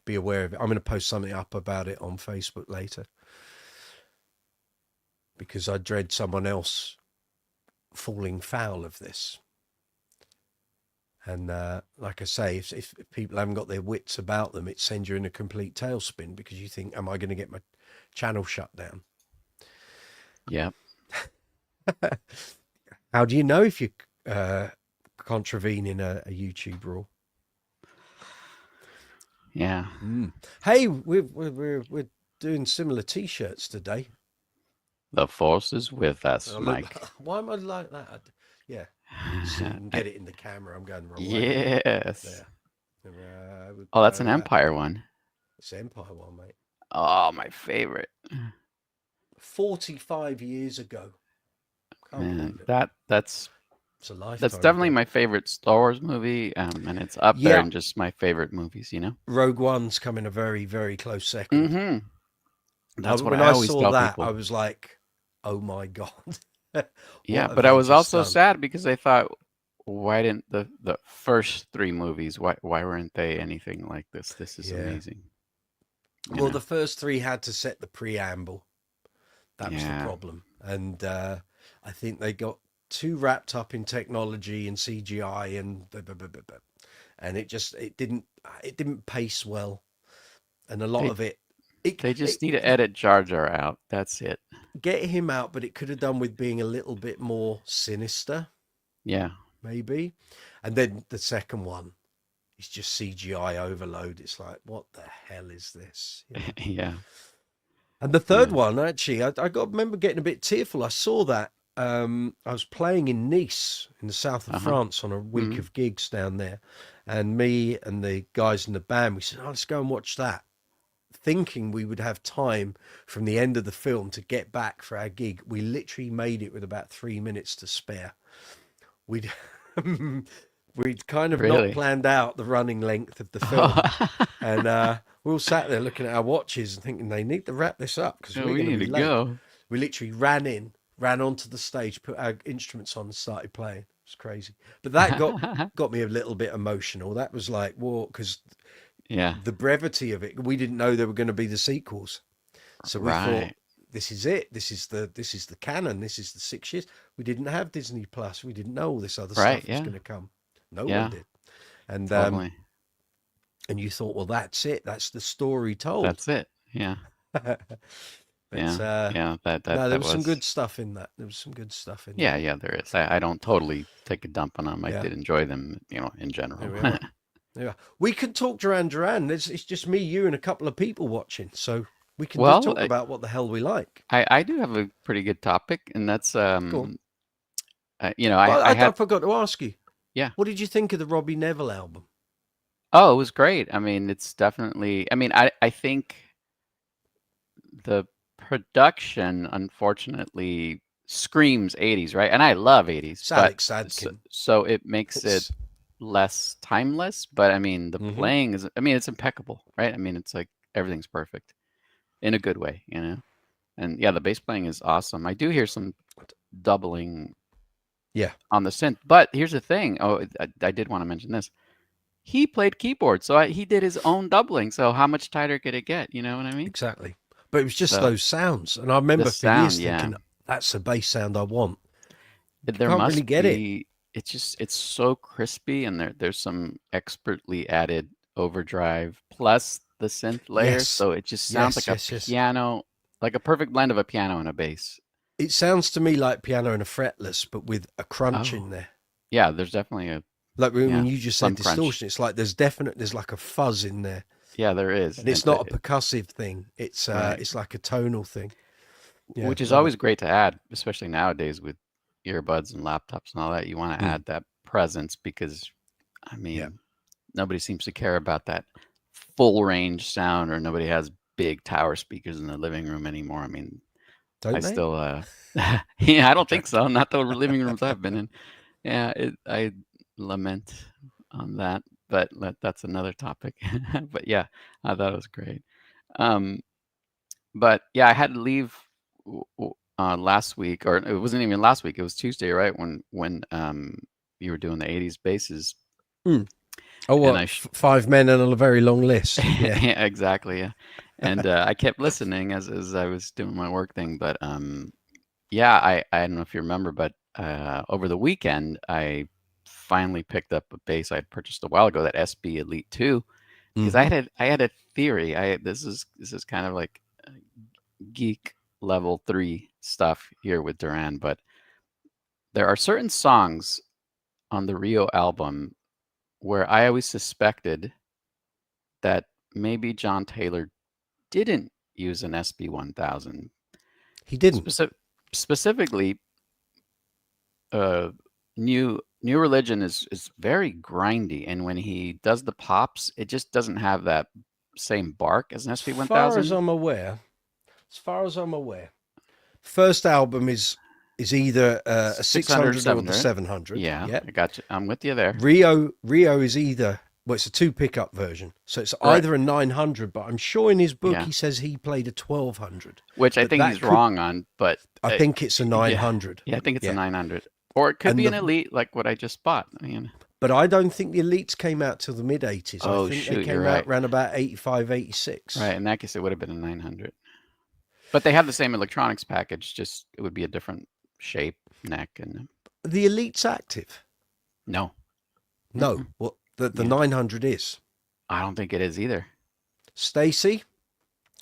Be aware of it. I'm going to post something up about it on Facebook later because I dread someone else falling foul of this. And like I say, if people haven't got their wits about them, it sends you in a complete tailspin because you think, am I going to get my channel shut down? Yep. How do you know if you're contravening a YouTube rule? Yeah. Hey, we're doing similar T-shirts today. The force is with us, Mike. Why am I like that? Yeah, so you can get it in the camera. I'm going the wrong way. Yes. There. Oh, that's an Empire one. It's Empire one, mate. Oh, my favorite. 45 years ago. Can't Man, believe it. that's It's a lifetime that's definitely ago. my favorite Star Wars movie, and it's up there Yeah, in just my favorite movies. Rogue One's coming a very, very close second. Mm-hmm. That's what When I I always saw tell that, I people. was like, "Oh my god, Yeah, what have but I they was just also done?" sad because I thought, why didn't the first three movies, why weren't they anything like this? This is Yeah. amazing. Well, the first three had to set the preamble. That was the Yeah. problem, and I think they got too wrapped up in technology and CGI and blah, blah, blah, blah, blah. And it didn't pace well, and a lot They of it, they just need to edit Jar Jar out. That's it. get him out, but it could have done with being a little bit more sinister, Yeah. maybe. And then the second one is just CGI overload. It's like, what the hell is this? Yeah. And the third Yeah. one, actually, I remember getting a bit tearful. I saw that. I was playing in Nice in the south of Uh-huh. France on a week Hmm. of gigs down there. And me and the guys in the band, we said, oh, let's go and watch that. Thinking we would have time from the end of the film to get back for our gig. We literally made it with about 3 minutes to spare. We'd we'd kind of not Really? planned out the running length of the film. And we all sat there looking at our watches and thinking they need to wrap this up because Yeah, we're we going to need be to late. go. We literally ran onto the stage, put our instruments on and started playing. It was crazy. But that got me a little bit emotional. That was like, whoa, because Yeah. the brevity of it, we didn't know there were going to be the sequels. So we thought, Right. this is it. This is the canon. This is the 6 years. We didn't have Disney Plus. We didn't know all this other Right. stuff was Yeah. going to come. No one Yeah. did. And Totally. and you thought, well, that's it. That's the story told. That's it. Yeah. But Yeah. Yeah. That no, there that was some was. good stuff in that. There was some good stuff in Yeah. that. Yeah. There is. I don't totally take a dump on them. I Yeah, did enjoy them. In there general. we are. Yeah, we could talk Duran Duran. It's just me, you, and a couple of people watching, so We can just Well, talk about what the hell we like. I do have a pretty good topic, and that's Go on. I But I had forgot to ask you, yeah. what did you think of the Robbie Neville album? Oh, it was great. I mean, it's definitely. I mean, I think the production unfortunately screams 80s, right? And I love 80s, It's but Alex Sadkin. so it makes it It's less timeless. But I mean, the hmm playing is. I mean, it's impeccable, right? I mean, it's like everything's perfect in a good way, you know. And yeah, the bass playing is awesome. I do hear some doubling yeah, on the synth. But here's the thing. Oh, I did want to mention this. He played keyboard, so he did his own doubling. So how much tighter could it get? You know what I mean? exactly. But it was just So those sounds, and I the remember for years sound, yeah, thinking that's the bass sound I want. there Can't really must get it. be. It's so crispy, and there's some expertly added overdrive plus the synth layer, Yes, so it just sounds yes, like a yes, yes. piano, like a perfect blend of a piano and a bass. It sounds to me like piano and a fretless, but with a crunch Oh, in there. yeah, there's definitely a Like when yeah you just said some crunch. distortion, it's like there's like a fuzz in there, Yeah, there is. and it's not a percussive thing. Right. It's like a tonal thing. Yeah, Which is love it. always great to add, especially nowadays with earbuds and laptops and all that. You want to Mm, add that presence because, I yeah, mean, nobody seems to care about that full range sound, or nobody has big tower speakers in the living room anymore. I mean, I don't they? still, yeah, I I'm don't think joking. so. Not the living rooms I've been in. Yeah, I lament on that, but that's another topic. But yeah, I thought it was great. Um, but yeah, I had to leave last week, or it wasn't even last week. It was Tuesday, right? When you were doing the '80s basses, Mm. Oh, and what? 5 men and a very long list. Yeah. yeah, exactly, yeah. And I kept listening as I was doing my work thing. But yeah, I don't know if you remember, but over the weekend I finally picked up a bass I had purchased a while ago, that SB Elite 2, because hmm I had a theory. This is kind of like geek level 3 stuff here with Duran, but there are certain songs on the Rio album where I always suspected that maybe John Taylor didn't use an SB 1000. He didn't. Specific, specifically, uh, New Religion is very grindy, and when he does the pops, it just doesn't have that same bark as an As SB far as 1000. I'm aware, as far as I'm aware, first album is either a 600 or 600 or the 700. 700. Yeah, Yep. I got you. I'm with you there. Rio is either, well, it's a two pickup version, so it's Right. either a 900, but I'm sure in his book Yeah. he says he played a 1200. Which I But think that he's could, wrong on, but I think it's a yeah, 900. yeah, I think it's a Yeah, 900, or it could and be an the elite like what I just bought. I mean, but I don't think the Elites came out till the mid 80s. I oh think they shoot, you're came out right. around about 85, 86. Right, in that case, it would have been a 900. But they have the same electronics package, just it would be a different shape, neck, and The Elite's active. no, No, mm-mm. what the Yeah, 900 is. I don't think it is either. Stacy,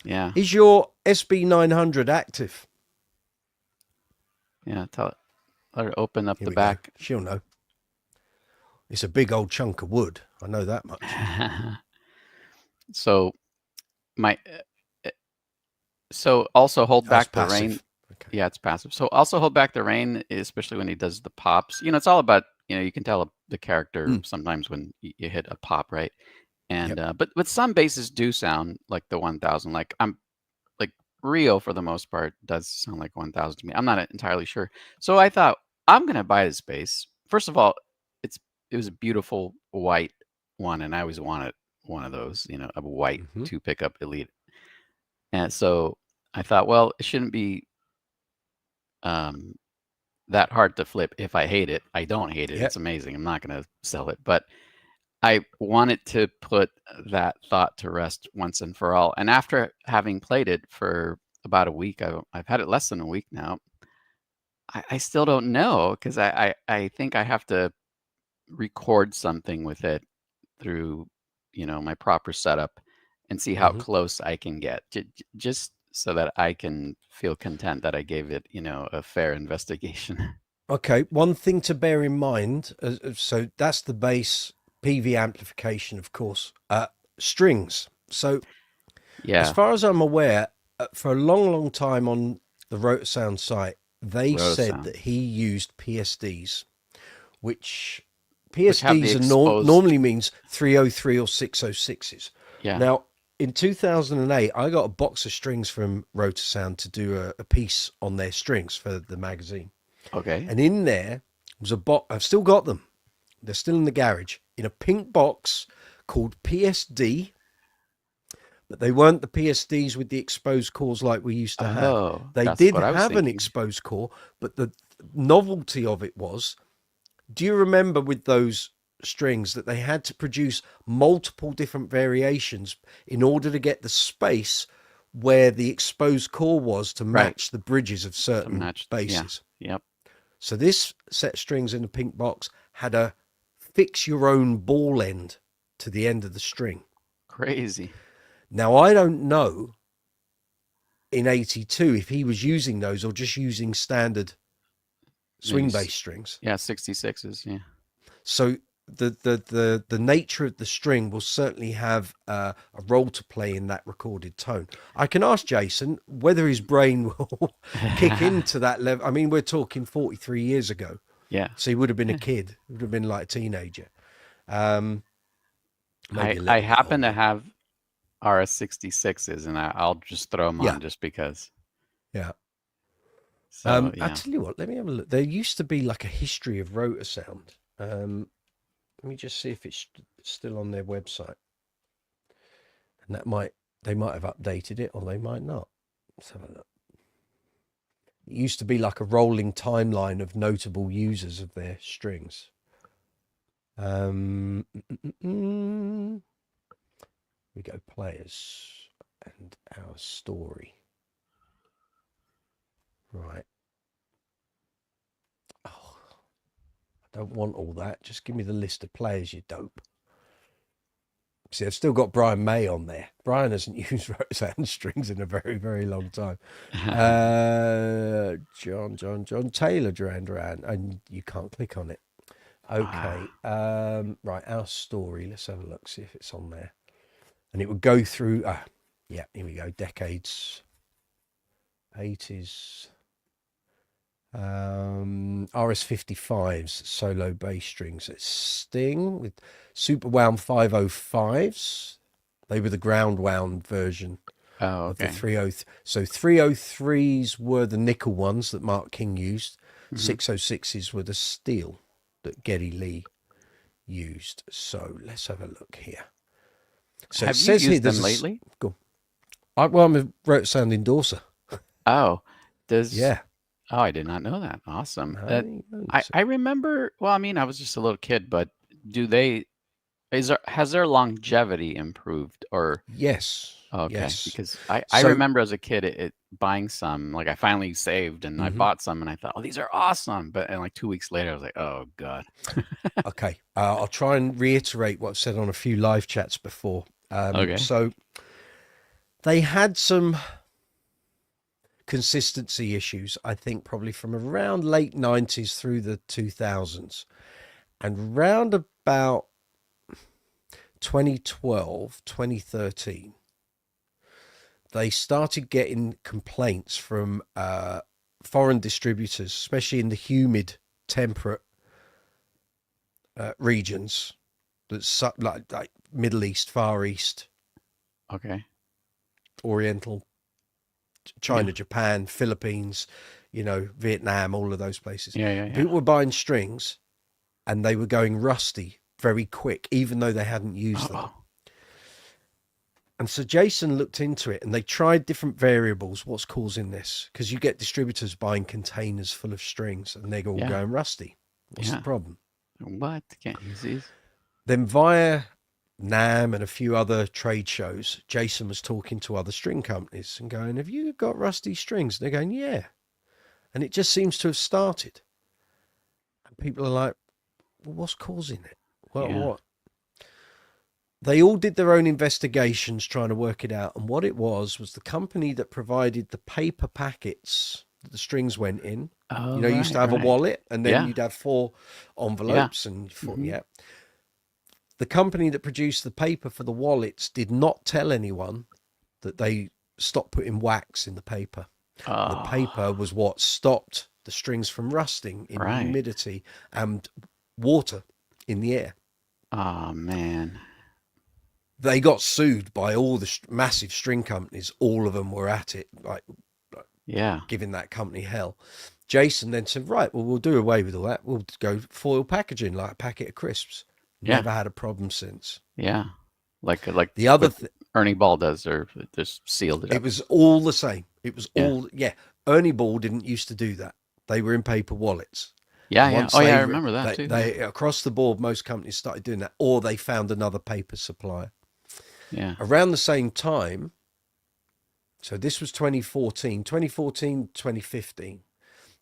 Yeah, is your SB 900 active? yeah. Let her open up Here the we go. back. She'll know. It's a big old chunk of wood. I know that much. So my so also hold That's back the rain. passive. Okay. Yeah, it's passive. So also hold back the rain, especially when he does the pops. It's all about, you can tell the character Mm, sometimes when you hit a pop, right? And yep. but some basses do sound like the 1000. Like like Rio for the most part does sound like 1000 to me. I'm not entirely sure. So I thought I'm gonna buy this bass. First of all, it was a beautiful white one, and I always wanted one of those, a white hmm two pickup Elite. And so I thought, well, it shouldn't be um, that hard to flip. If I hate it, I don't hate it. It's Yep. amazing. I'm not going to sell it. But I wanted to put that thought to rest once and for all. And after having played it for about a week, I've had it less than a week now. I still don't know, because I think I have to record something with it through, my proper setup, and see how hmm close I can get, just so that I can feel content that I gave it, a fair investigation. Okay. One thing to bear in mind. So that's the bass PV amplification, of course. Strings. So as Yeah. far as I'm aware, for a long, long time on the Rotosound site, they Roto said sound, that he used PSDs, which which have the PSDs are exposed. normally means 303 or 606s. Yeah. Now, in 2008, I got a box of strings from Rotosound to do a piece on their strings for the magazine. Okay. And in there was a box. I've still got them. They're still in the garage in a pink box called PSD, but they weren't the PSDs with the exposed cores like we used to have. Oh, They that's did what I was have an thinking. exposed core, but the novelty of it was, do you remember with those strings that they had to produce multiple different variations in order to get the space where the exposed core was to Right. match the bridges of To certain match. Yeah. basses? Yep. So this set of strings in the pink box had a fix your own ball end to the end of the string. Crazy. Now I don't know in 82 if he was using those or just using standard Maybe. swing bass strings. Yeah. 66s. Yeah. So the nature of the string will certainly have a role to play in that recorded tone. I can ask Jason whether his brain will kick into that level. I mean, we're talking 43 years ago, Yeah. so he would have been a kid. He would have been like a teenager, um, maybe a I little bit happen to older. have RS66s, and I'll just throw them Yeah, on just because. yeah. So I yeah. tell you what, let me have a look. There used to be like a history of rotor sound. Let me just see if it's still on their website. And they might have updated it or they might not. Let's have a look. It used to be like a rolling timeline of notable users of their strings. Um, we go players and our story. Right. Oh, I don't want all that. Just give me the list of players, you dope. See, I've still got Brian May on there. Brian hasn't used Roseanne strings in a very, very long time. John Taylor, Duran, and you can't click on it. Okay. Ah, Right, our story. Let's have a look, see if it's on there. And it would go through. Yeah, here we go. Decades, 80s. RS55s, solo bass strings. It's Sting with Super Wound 505s. They were the ground wound version oh, of the okay. 30. So 303s were the nickel ones that Mark King used. Hmm. 606s were the steel that Geddy Lee used. So let's have a look here. So it Have you says here used them there's a lately? go. Well, I'm a Rote Sound endorser. Oh, does Yeah. oh, I did not know that. Awesome. No, I remember. Well, I mean, I was just a little kid, but do they has their longevity improved or yes. okay? Yes. Because I So remember as a kid buying some. Like I finally saved and I mhm. bought some and I thought, oh, these are awesome. But and like 2 weeks later, I was like, oh god. Okay, I'll try and reiterate what I've said on a few live chats before. Okay. So they had some consistency issues, I think, probably from around late 90s through the 2000s. And round about 2012, 2013, they started getting complaints from foreign distributors, especially in the humid, temperate regions that's like Middle East, Far East, Okay. Oriental, Yeah. China, Japan, Philippines, Vietnam, all of those places. Yeah. Yeah. Yeah. People were buying strings and they were going rusty very quick, even though they hadn't used them. Oh. And so Jason looked into it and they tried different variables. What's causing this? Because you get distributors buying containers full of strings and they're all Yeah. going rusty. What's the Yeah. problem? What? Can't use these? Then via NAM and a few other trade shows, Jason was talking to other string companies and going, have you got rusty strings? And they're going, yeah. And it just seems to have started. And people are like, well, what's causing it? Well, Yeah. what? They all did their own investigations trying to work it out. And what it was the company that provided the paper packets that the strings went in. Oh, You used to right. have a Right. wallet and then Yeah. you'd have 4 Yeah. envelopes and 4, Hmm. yeah. The company that produced the paper for the wallets did not tell anyone that they stopped putting wax in the paper. And the paper Oh, was what stopped the strings from rusting in right. humidity and water in the air. Oh man. They got sued by all the massive string companies. All of them were at it, like Yeah. giving that company hell. Jason then said, right, well, we'll do away with all that. We'll go foil packaging, like a packet of crisps. Yeah. Never had a problem since. Yeah. Like The other what Ernie Ball does, or just sealed it It up. was all the same. It was Yeah. all, yeah. Ernie Ball didn't used to do that. They were in paper wallets. Yeah. And Yeah. once Oh yeah, I remember that too. Yeah. they across the board, most companies started doing that, or they found another paper supplier. Yeah. Around the same time, so this was 2014, 2015.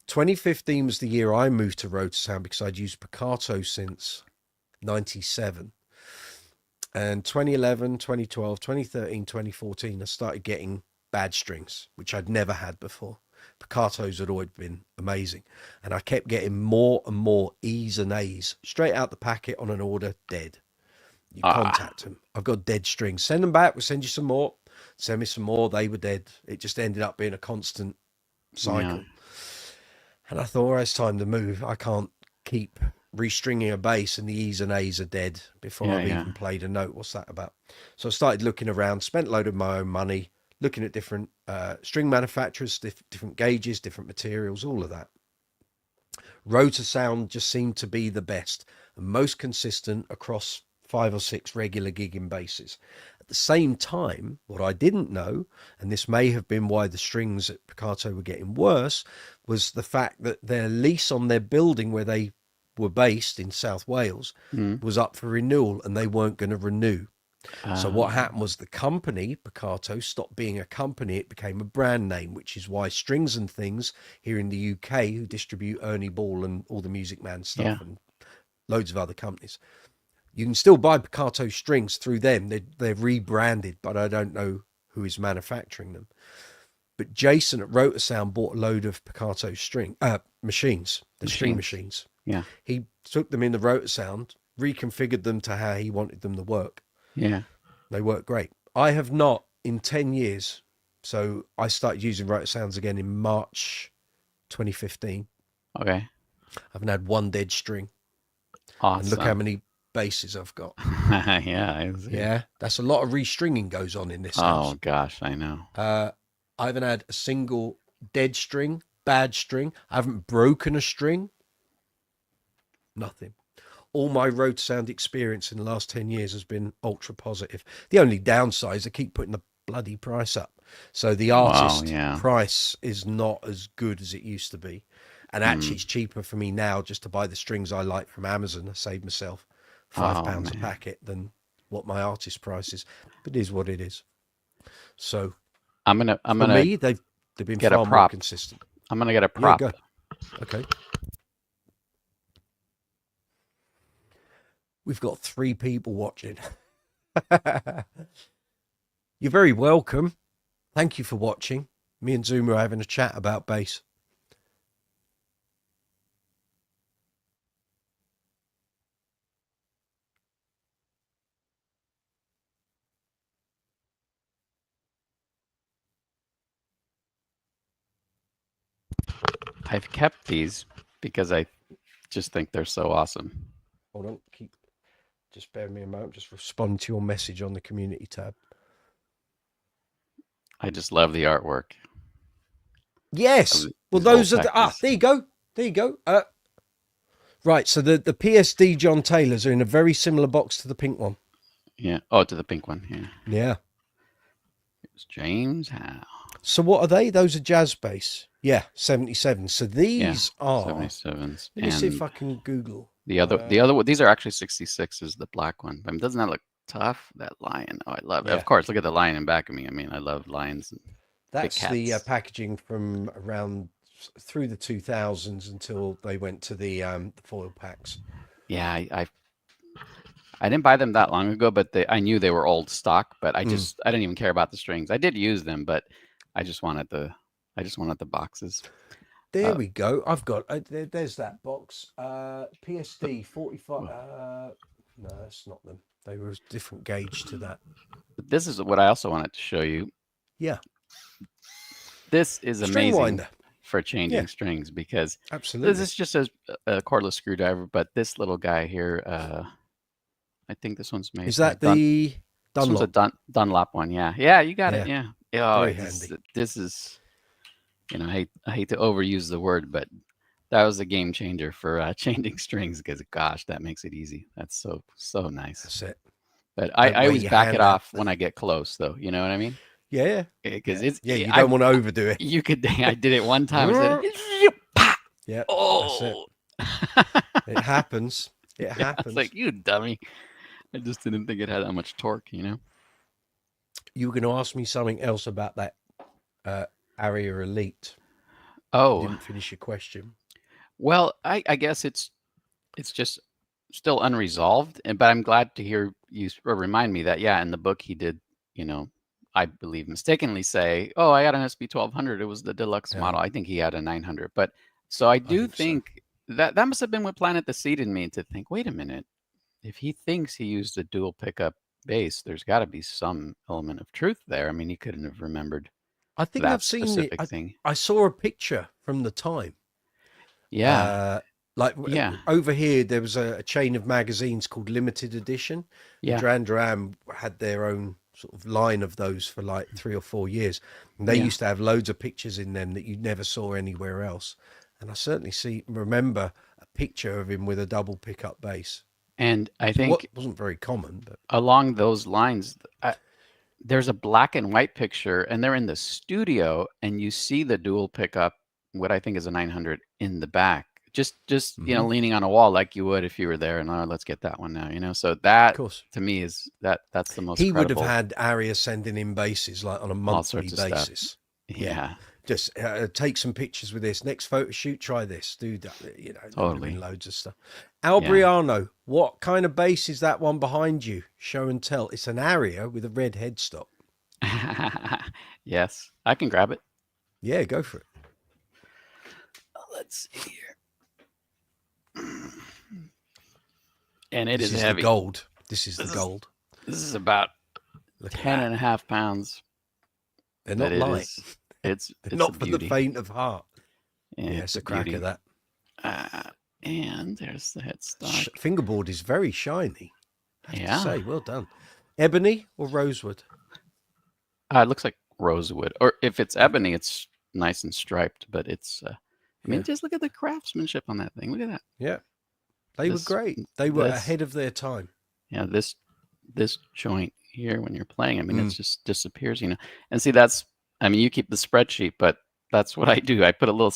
2015 was the year I moved to Rotosound because I'd used Picato since 97. And 2011, 2012, 2013, 2014, I started getting bad strings, which I'd never had before. Picato's had always been amazing. And I kept getting more and more E's and A's straight out the packet on an order, dead. You Ah. contact them. I've got dead strings. Send them back. We'll send you some more. Send me some more. They were dead. It just ended up being a constant Yeah. cycle. And I thought, well, it's time to move. I can't keep restringing a bass and the E's and A's are dead before Yeah. I've Yeah. even played a note. What's that about? So I started looking around, spent a load of my own money, looking at different string manufacturers, different gauges, different materials, all of that. Rotor Sound just seemed to be the best and most consistent across 5 or 6 regular gigging basses. At the same time, what I didn't know, and this may have been why the strings at Picato were getting worse, was the fact that their lease on their building where they were based in South Wales Mm. was up for renewal and they weren't going to renew. So what Uh, happened was the company, Picato, stopped being a company. It became a brand name, which is why Strings and Things here in the UK, who distribute Ernie Ball and all the Music Man yeah. stuff and loads of other companies, you can still buy Picato strings through them. They're rebranded, but I don't know who is manufacturing them. But Jason at Rotosound bought a load of Picato machines, the string Machines. machines. Yeah. He took them in the Rotosound, reconfigured them to how he wanted them to work. Yeah. They work great. I have not in 10 years. So I started using Rotosounds again in March 2015. Okay. I haven't had one dead string. And look how Awesome. many basses I've got. Yeah. I see. Yeah, that's a lot of restringing goes on in this Oh house. gosh, I know. Uh, I haven't had a single dead string, bad string. I haven't broken a string. Nothing. All my road sound experience in the last 10 years has been ultra positive. The only downside is I keep putting the bloody price up. So the Wow. artist Yeah. price is not as good as it used to be. And actually, Mm. it's cheaper for me now just to buy the strings I like from Amazon. I save myself five Oh pounds a man. packet than what my artist price is. But it is what it is. So I'm for gonna me, they've been get a far more prop. consistent. I'm gonna get a Yeah, prop. go. Okay. We've got 3 people watching. You're very welcome. Thank you for watching. Me and Zuma are having a chat about bass. I've kept these because I just think they're so awesome. Hold on, just bear with me a moment. Just respond to your message on the community tab. I just love the artwork of Yes. Well, these old those are packages. there you go. There you go. Right. So the PSD John Taylors are in a very similar box to the pink one. Yeah. Oh, to the pink one. Yeah. Yeah. It's James Howe. So what are they? Those are jazz bass. Yeah, 77. So Yeah. these are. 77s. Let me see if And I can Google. these are actually 66s, the black one. I mean, doesn't that look tough? That lion. Oh, I love it. Yeah, Of course, look at the lion in back of me. I mean, I love lions and big that's the cats. packaging from around through the 2000s until they went to the foil packs. Yeah, I didn't buy them that long ago, but I knew they were old stock, but I didn't even care about the strings. I did use them, but I just wanted the boxes. There Uh, we go. I've got there's that box. but, PSD 45. No, that's not them. They were a different gauge to that. but this is what I also wanted to show you. Yeah. This is String amazing winder. for Yeah, changing strings because this absolutely. is just a cordless screwdriver, but this little guy here, I think this one's made Is by that the This one's a Dunlop? Dunlop one. Yeah, yeah, you got it. Yeah, Yeah. Oh, very handy. this is I hate to overuse the word, but that was a game changer for changing strings because gosh, that makes it easy. That's so nice. That's it. But Don't I wear always your back it hand out. off when I get close, though. You know what I mean? Yeah, yeah, Because yeah. it's Yeah, you don't I want to overdo it. you could I did it one time. I said, Yeah, that's it. oh, It happens. It yeah. It's like happens. you dummy. I just didn't think it had that much torque. You know? You were going to ask me something else about that uh, Aria Elite. You Oh, didn't finish your question. well, I guess it's just still unresolved, and but I'm glad to hear you remind me that yeah, in the book he did, you know, I believe mistakenly say, "Oh, I got an SB 1200. It was the deluxe Yeah, model." I think he had a 900, but so I I do think so. think that that must have been what planted the seed in me to think, wait a minute, if he thinks he used a dual pickup bass, there's got to be some element of truth there. I mean, he couldn't have remembered I think I've that seen it. specific thing. I saw a picture from the time. Yeah, Uh, like yeah, over here, there was a chain of magazines called Limited Edition, and yeah, Duran Duran had their own sort of line of those for like 3 or 4 years. And they yeah. used to have loads of pictures in them that you never saw anywhere else. And I certainly remember a picture of him with a double pickup bass. And I It think wasn't very common, but along those lines, there's a black and white picture, and they're in the studio, and you see the dual pickup, what I think is a 900 in the back, just of leaning on a wall like you would if you were there, and oh, let's get that one now. So that course. to me is that's the most He would have credible, had Aria sending in bases like on a all monthly sorts of stuff. basis. Yeah. Yeah, Just take some pictures with this. Next photo shoot, try this. Do that. They're doing totally. loads of stuff. Yeah. Albriano, what kind of bass is that one behind you? Show and tell. It's an Aria with a red headstock. Yes, I can grab it. Yeah, go for it. Let's see here. And it This is is the heavy. gold. This is the This is gold. this is about Look at 10 that. and a half pounds, They're but not it light. is it's They're it's a not for the beauty. faint of heart. Yeah, Yeah, it's it's a a cracker beauty. that. And there's the headstock. Fingerboard is very shiny. I have to Yeah. say, well done. Ebony or rosewood? It looks like rosewood. Or if it's ebony, it's nice and striped, but I mean, Yeah, just look at the craftsmanship on that thing. Look at that. yeah. They were This, great. They were this, ahead of their time. yeah, this joint here when you're playing, I mean, it Mm. just disappears. And see, I mean, you keep the spreadsheet, but that's what I do. I put a little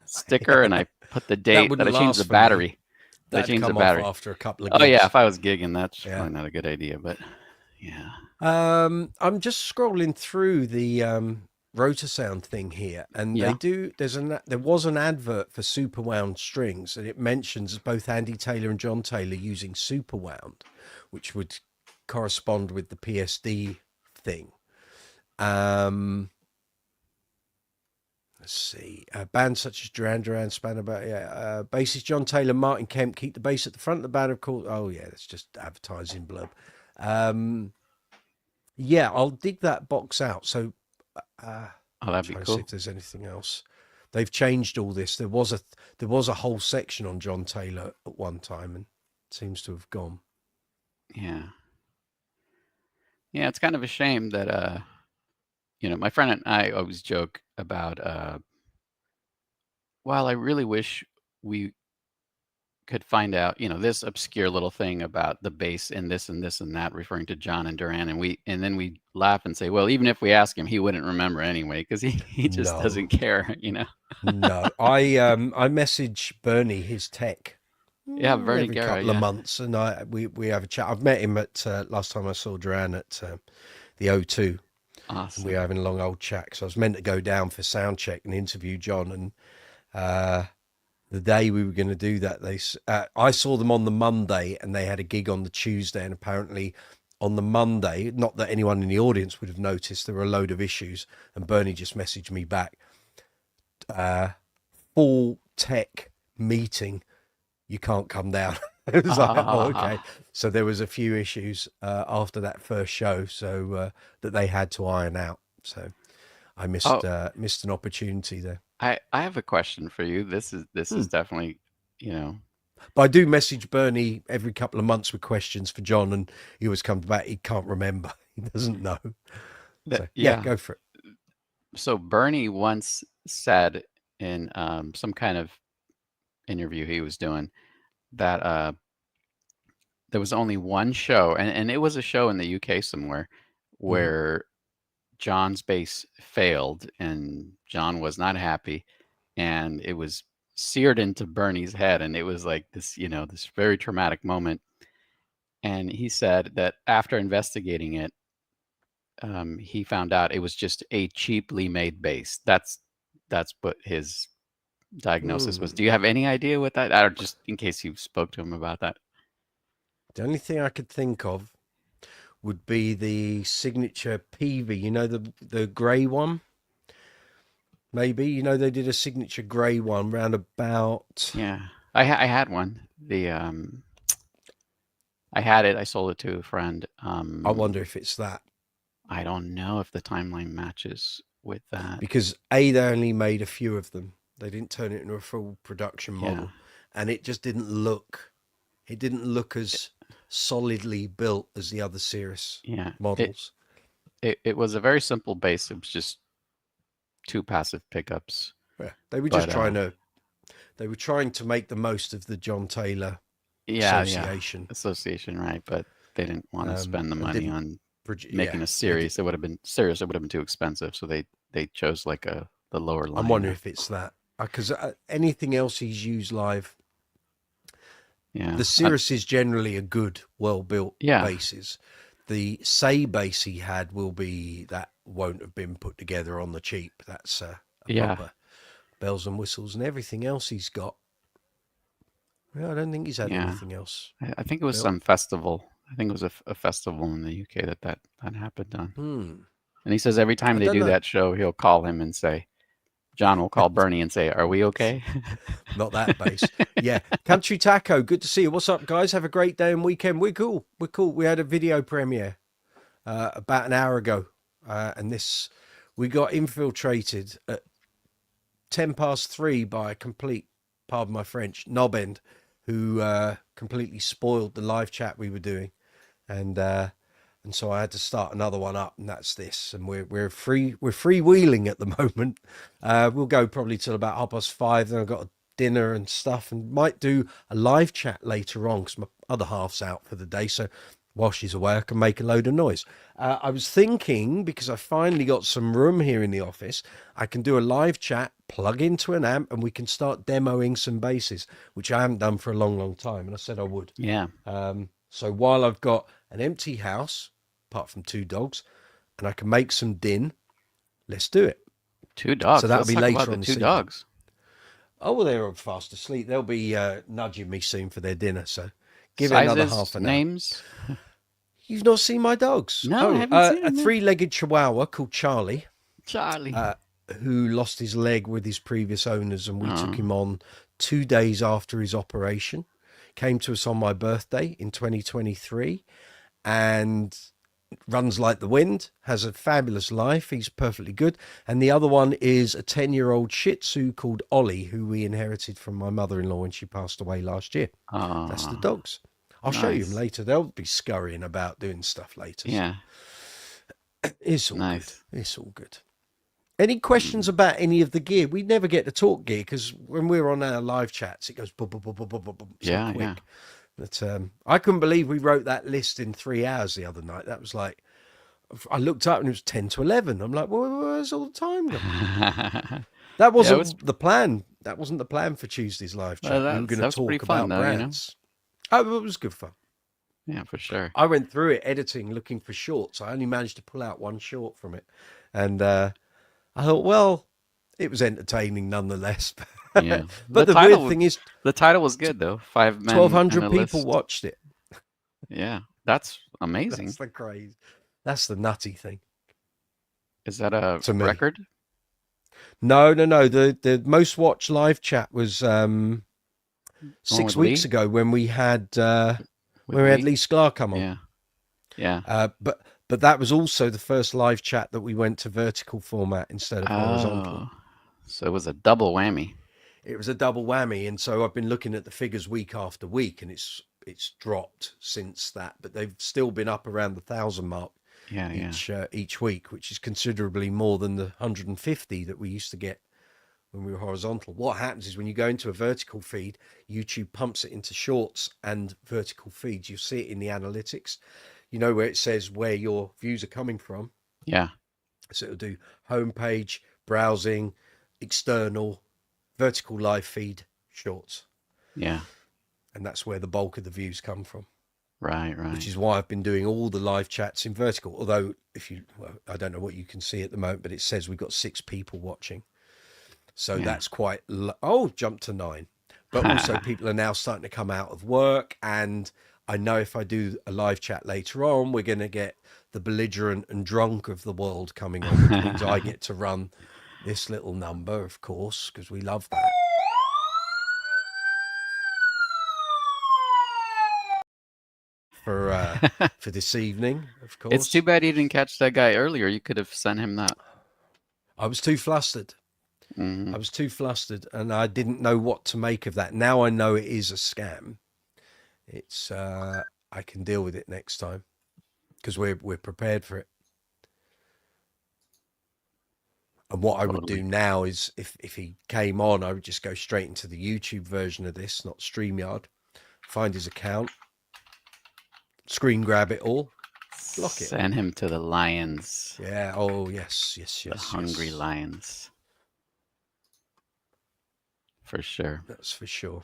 sticker and I put the That date that wouldn't I change last the for me. battery. I That'd change the come off battery. after a couple of Oh yeah, gigs. if I was gigging, that's Yeah. probably not a good idea, but yeah. I'm just scrolling through the rotor sound thing here, and Yeah. there was an advert for super wound strings, and it mentions both Andy Taylor and John Taylor using super wound, which would correspond with the PSD thing. Let's see. Bands such as Duran Duran, Spanner, yeah. Bassist John Taylor, Martin Kemp keep the bass at the front of the band, of course. Oh yeah, that's just advertising blurb. Yeah, I'll dig that box out. So, Oh, that'd be trying to see cool. if there's anything else. They've changed all this. There was a whole section on John Taylor at one time, and it seems to have gone. Yeah. Yeah, it's kind of a shame that my friend and I always joke about well, I really wish we could find out, this obscure little thing about the bass and this and this and that, referring to John and Duran, and then we laugh and say, well, even if we ask him, he wouldn't remember anyway because he just doesn't No, care. no. I message Bernie, his tech, Yeah, Bernie every Guerra, couple of yeah. months, and we have a chat. I've met him at last time I saw Duran at the O2. And we were Awesome. having a long old chat. So I was meant to go down for sound check and interview John, and the day we were going to do that, I saw them on the Monday, and they had a gig on the Tuesday, and apparently on the Monday, not that anyone in the audience would have noticed, there were a load of issues, and Bernie just messaged me back, full tech meeting, you can't come down. It was like, oh, okay. So there was a few issues after that first show, so that they had to iron out. So I Oh, missed an opportunity there. I have a question for you. This Hmm. is definitely, you know, But I do message Bernie every couple of months with questions for John, and he always comes back. He can't remember. He doesn't know. that So yeah, yeah. go for it. So Bernie once said in some kind of interview he was doing that there was only one show, and it was a show in the UK somewhere Hmm. where John's bass failed and John was not happy, and it was seared into Bernie's head, and it was like this, you know, this very traumatic moment. And he said that after investigating it, he found out it was just a cheaply made bass. That's what his diagnosis was. Do Hmm. you have any idea what that? Or just in case you spoke to him about that? The only thing I could think of would be the signature Peavy. You know, the grey one. Maybe you know they did a signature grey one round about. Yeah, I had one. I had it. I sold it to a friend. I wonder if it's that. I don't know if the timeline matches with that. Because A, they only made a few of them. They didn't turn it into a full production Yeah, model, and it just didn't look. It didn't look as solidly built as the other Cirrus yeah. models. It was a very simple bass. It was just two passive pickups. Yeah, they were But just they were trying to make the most of the John Taylor yeah, yeah, Association, association, right? But they didn't want to spend the and money didn't. on Yeah, making a they did. series. It would have been serious. It would have been too expensive. So they chose like a the lower I'm line. wondering if it's that because anything else he's used live, Yeah, the Cirrus is generally a good, well-built yeah, bases. The Say base he had will be that won't have been put together on the cheap. That's a yeah, proper bells and whistles, and everything else he's got. Well, I don't think he's had yeah. anything else I think it was built. some festival. I think it was a festival in the UK that happened on. Hmm. And he says every time I they don't do know. that show, he'll call him and say, John will call Bernie and say, "Are we okay?" Not that base. Yeah. Country Taco, good to see you. What's up, guys? Have a great day and weekend. We're cool. We're cool. We had a video premiere about an hour ago. And this, we got infiltrated at 10 past 3 by a complete, pardon my French, knobend who completely spoiled the live chat we were doing. And, uh, and so I had to start another one up, and that's this. And we're freewheeling at the moment. We'll go probably till about 5:30. Then I've got a dinner and stuff, and might do a live chat later on because my other half's out for the day. So while she's away, I can make a load of noise. I was thinking because I finally got some room here in the office, I can do a live chat, plug into an amp, and we can start demoing some basses, which I haven't done for a long, long time. And I said I would. Yeah, So while I've got an empty house, apart from two dogs, and I can make some din, let's do it. two So dogs. that'll Let's be talk about later the on two this evening. dogs. Oh, well, they're all fast asleep. They'll be nudging me soon for their dinner. So give it another Sizes, half an hour. names? You've not seen my dogs? No, I Oh, haven't seen a them yet. three-legged Chihuahua called Charlie, Charlie. who lost his leg with his previous owners, and we took Oh, him on 2 days after his operation. Came to us on my birthday in 2023, and runs like the wind, has a fabulous life. He's perfectly good. And the other one is a 10-year-old Shih Tzu called Ollie, who we inherited from my mother-in-law when she passed away last year. That's the oh, dogs. I'll show you them nice. later. They'll be scurrying about doing stuff later. So Yeah, it's all good. nice. It's all good. Any Mm. questions about any of the gear? We never get to talk gear because when we're on our live chats, it goes boom, boom, boom, boom, boom, boom, boom, so Yeah, yeah. quick. But I couldn't believe we wrote that list in 3 hours the other night. That was like, I looked up and it was 10 to 11. I'm like, well, where's all the time gone? That Yeah, it was wasn't the plan. That wasn't the plan for Tuesday's live well, chat. We were going that to was pretty talk fun about though, you know. brands. Oh, it was good fun. Yeah, for sure. I went through it editing, looking for shorts. I only managed to pull out one short from it. And I thought, well, it was entertaining nonetheless. Yeah. But the weird thing is, The title was good though. Five men and a 1,200 people list. watched it. Yeah, that's That's amazing. the craze. That's the nutty thing Is that a to me. record? No, no, no. The most watched live chat was The one 6 weeks ago when we had With Lee Lee? Sklar come on. Yeah. Yeah. But But that was also the first live chat that we went to vertical format instead of horizontal. Oh, so it was a double whammy. It was a double whammy, and so I've been looking at the figures week after week, and it's dropped since that, but they've still been up around the 1,000 mark Yeah, yeah. each week, which is considerably more than the 150 that we used to get when we were horizontal. What happens is when you go into a vertical feed, YouTube pumps it into shorts and vertical feeds. You see it in the analytics, you know, where it says where your views are coming from. Yeah. So it'll do homepage, browsing, external, vertical live feed, shorts. Yeah. And that's where the bulk of the views come from. Right, Which right. is why I've been doing all the live chats in vertical. Although, well, I don't know what you can see at the moment, but it says we've got 6 people watching. So Yeah. that's quite, jump to 9. But also, people are now starting to come out of work. And I know if I do a live chat later on, we're going to get the belligerent and drunk of the world coming on, which means I get to run this little number, of course, because we love that. For this evening, of It's too course. bad you didn't catch that guy earlier. You could have sent him that. I was too flustered. Hmm. I was too flustered, and I didn't know what to make of that. Now I know it is a scam. It's I can deal with it next time because we're prepared for it. And what I would do Totally. now is if he came on, I would just go straight into the YouTube version of this, not StreamYard. Find his account, screen grab it all, block it. Send him to the lions, Yeah. Oh yes, the hungry yes. lions, for sure. That's for sure.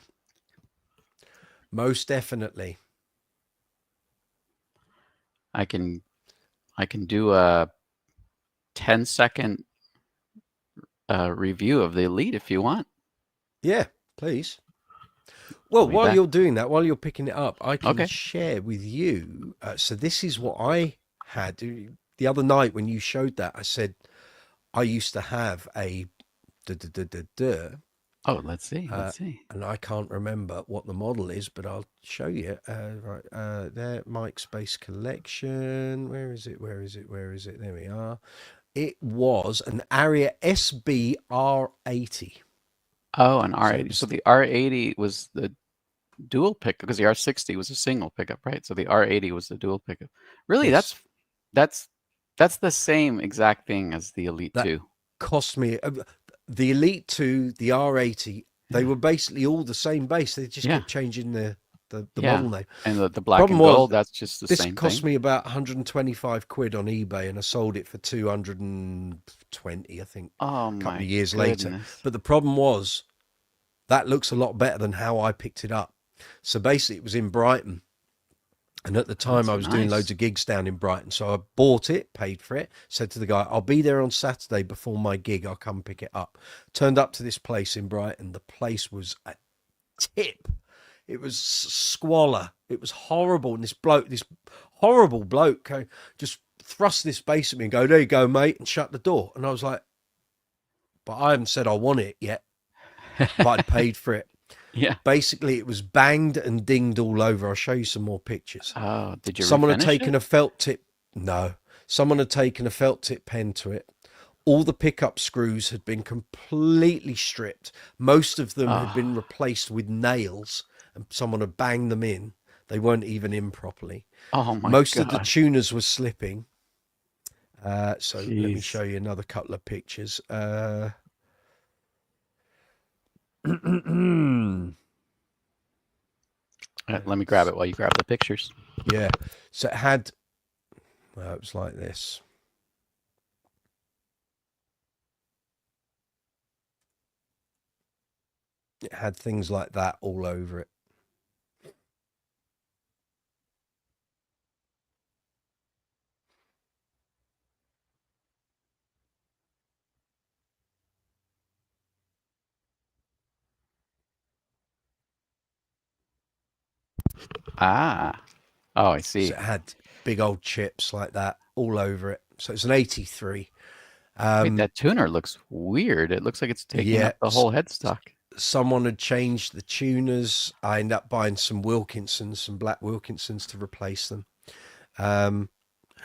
Most definitely. I can I can do a 10-second review of the elite if you want. Yeah, please. Well, I'll be while back. you're doing that, while you're picking it up, I can Okay. share with you. So this is what I had the other night when you showed that. I said I used to have a duh, duh, duh, duh, duh, Oh, let's see. uh, Let's see. and I can't remember what the model is, but I'll show you. Right there, Mike Space Collection. Where is it? Where is it? Where is it? There we are. It was an Aria SBR80. Oh, an So it R80. So was the R80 was the dual pickup because the R60 was a single pickup, right? So the R80 was the dual pickup. Really, yes. that's that's the same exact thing as the Elite That 2. cost me the Elite 2, the R80. They Yeah. were basically all the same base. They just Yeah. kept changing the Yeah. model name. And the black Problem and was gold, that's just the this same cost thing. me about 125 quid on eBay, and I sold it for 220, I think, Oh a couple my of years later. goodness. But the problem was that looks a lot better than how I picked it up. So basically, it was in Brighton. And at the time, That's I was doing loads nice. of gigs down in Brighton. So I bought it, paid for it, said to the guy, I'll be there on Saturday before my gig. I'll come pick it up. Turned up to this place in Brighton. The place was a tip. It was squalor. It was horrible. And this horrible bloke, just thrust this bass at me and go, there you go, mate, and shut the door. And I was like, but I haven't said I want it yet, but I'd paid for it. Yeah. Basically, it was banged and dinged all over. I'll show you some more pictures. Oh, did you Someone had refinish taken it? a felt tip. No, someone had taken a felt tip pen to it. All the pickup screws had been completely stripped. Most of them had been Oh, replaced with nails, and someone had banged them in. They weren't even in properly. oh my Most of the God. tuners were slipping. So let me Jeez. show you another couple of pictures. Let me grab it while you grab the pictures. Yeah. So it had, well, it was like this. It had things like that all over it. Ah. Oh, I So see. it had big old chips like that all over it. So it's an 83. Wait, Um, that tuner looks weird. It looks like it's taking yeah, up the whole headstock. someone had changed the tuners. I ended up buying some Wilkinsons, some black Wilkinsons to replace them.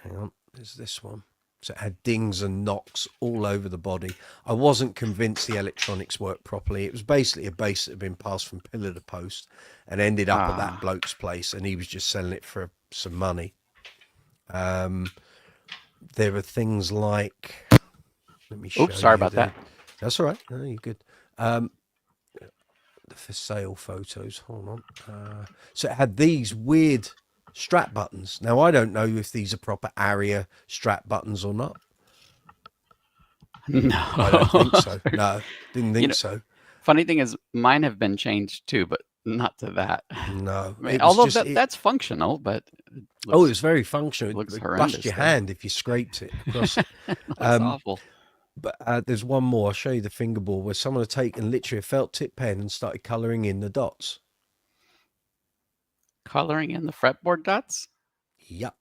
Hang on. There's this one. So it had dings and knocks all over the body. I wasn't convinced the electronics worked properly. It was basically a bass that had been passed from pillar to post and ended up at that bloke's place, and he was just selling it for some money. There are things like, let me show Oops, sorry you. about that. That's all right. No, you're good. The for sale photos. Hold on. So it had these weird strap buttons. Now, I don't know if these are proper Aria strap buttons or not. No, I don't think so. No, didn't think so. Funny thing is, mine have been changed too, but not to that. No, I mean, although that's functional, but it was very functional. Looks It horrendous. bust your hand if you scraped it across. Looks awful. But there's one more. I'll show you the fingerboard where someone had taken literally a felt tip pen and started colouring in the dots. Coloring in the fretboard dots? Yep.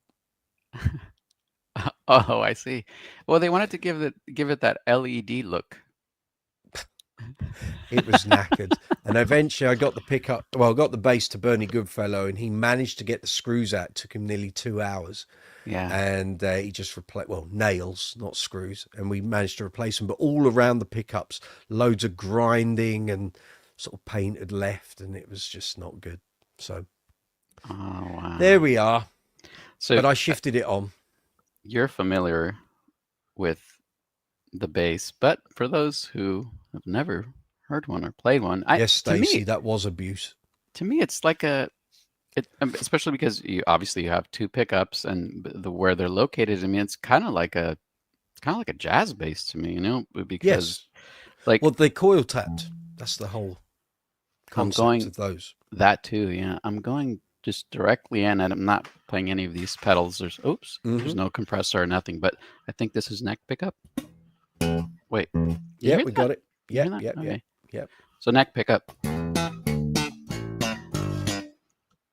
Oh, I see. Well, they wanted to give it that LED look. It was knackered. And eventually I got the pickup, well, I got the bass to Bernie Goodfellow, and he managed to get the screws out. It took him nearly 2 hours. Yeah. And he just replaced, well, nails, not screws. And we managed to replace them. But all around the pickups, loads of grinding and sort of paint had left, and it was just not good. So wow. There we are. So, but I shifted it on. You're familiar with the bass, but for those who have never heard one or played one, yes, Stacey, that was abuse. To me, it's like especially because you have two pickups and where they're located. I mean, it's kind of like a jazz bass to me, because well, they coil tapped. That's the whole concept of those. That too, yeah. I'm going just directly in, and I'm not playing any of these pedals. There's no compressor or nothing, but I think this is neck pickup. Wait. Yeah, we got it. Yeah. So neck pickup.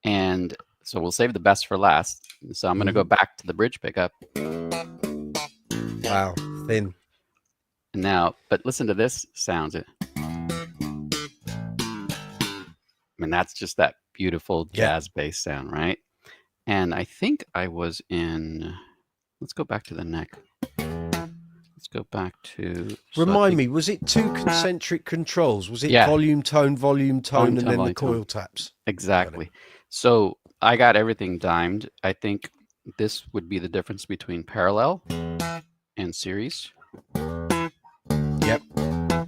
And so we'll save the best for last. So I'm going to go back to the bridge pickup. Wow, thin. Now, but listen to this sound. I mean, that's just that beautiful jazz bass sound, right? And I think I was in, let's go back to the neck. Let's go back to... Remind me, was it two concentric controls? Was it volume, tone, and then the coil taps? Exactly. So I got everything dimed. I think this would be the difference between parallel and series. Yep.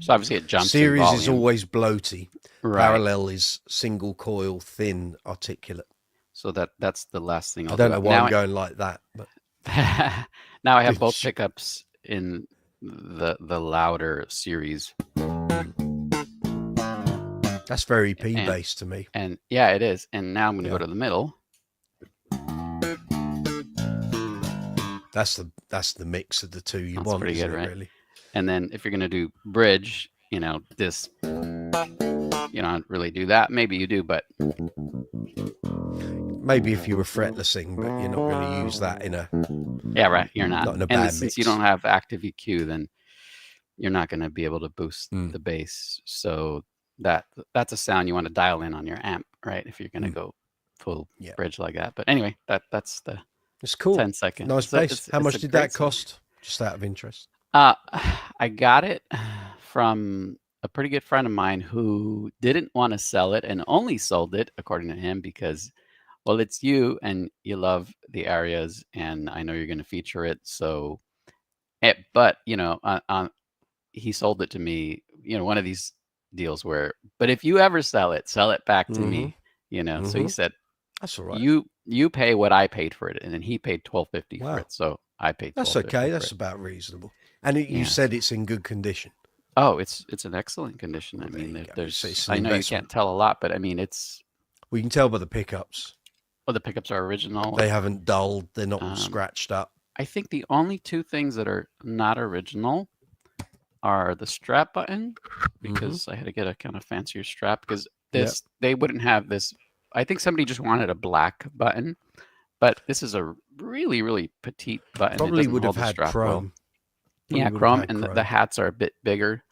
So obviously it jumps. Series is always bloaty. Right. Parallel is single coil, thin, articulate. So that's the last thing I don't know why I'm going like that. But now I have both pickups in the louder series. That's very P-based to me. And yeah, it is. And now I'm going to go to the middle. That's the mix of the two you want, pretty good, right? Really. And then if you're going to do bridge, this, you don't really do that. Maybe you do, but maybe if you were fretlessing, but you're not going to use that in a you're not in a bad mix. Since you don't have active EQ, then you're not going to be able to boost the bass. So that's a sound you want to dial in on your amp, right? If you're going to go full bridge like that. But anyway, that's it's cool. 10 seconds. Nice bass. How much did that cost? Just out of interest. I got it from a pretty good friend of mine who didn't want to sell it and only sold it, according to him, because, well, it's you and you love the Arias, and I know you're going to feature it. So, but he sold it to me. One of these deals where, but if you ever sell it back to me. So he said, that's all right. You pay what I paid for it, and then he paid $12.50 for it. So I paid. That's okay. That's about reasonable. And you said it's in good condition. Oh, it's in excellent condition. I mean, there's. I know you can't tell a lot, but I mean, it's. We can tell by the pickups. Well, the pickups are original. They haven't dulled. They're not scratched up. I think the only two things that are not original are the strap button, because I had to get a kind of fancier strap, because they wouldn't have this. I think somebody just wanted a black button, but this is a really, really petite button. Probably would have had chrome. Yeah, chrome, and the hats are a bit bigger,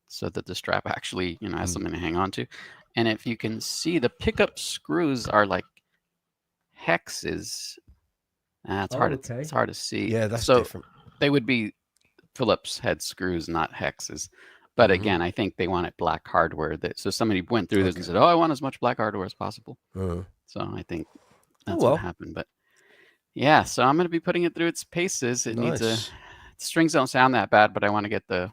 so that the strap actually, has something to hang on to. And if you can see, the pickup screws are like hexes. It's Oh, hard. It's okay. hard to see. Yeah, that's So different. they would be Phillips head screws, not hexes. But Hmm. again, I think they wanted black hardware. So somebody went through this and Okay. said, "Oh, I want as much black hardware as possible." Uh, So I think oh that's what well, happened. But yeah, so I'm going to be putting it through its paces. It needs a nice. the strings don't sound that bad, but I want to get the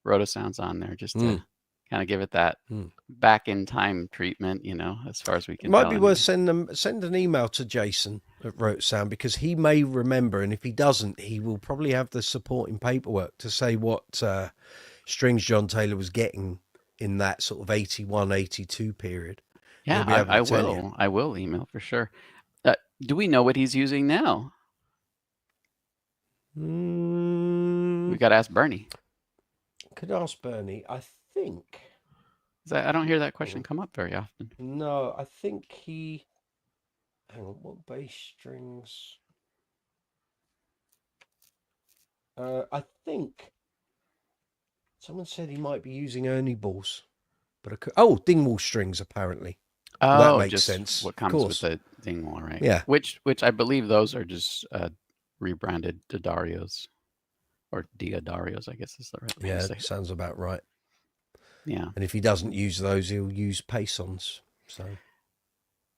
roto sounds on there just to Mm, kind of give it that mm. back in time treatment, as far as we It can might tell be worth anyway. send an email to Jason at Rote Sound because he may remember, and if he doesn't, he will probably have the supporting paperwork to say what strings John Taylor was getting in that sort of 81, 82 period. He'll Yeah, be able to I tell you. will. I will email for sure. Do we know what he's using now? We Mm, got to ask Bernie. could ask Bernie. I think. 'Cause I don't hear that Hang question on. come up very often. No, I think he. Hang on. What bass strings? I think someone said he might be using Ernie balls, but Dingwall strings apparently. Well, that Oh, makes just sense. what Of comes with course. the Dingwall, right? Yeah. Which I believe those are just rebranded Didarios or Diodarios, I guess is the right way to Yeah. say it. Sounds about right. Yeah, And if he doesn't use those, he'll use Pasons. So.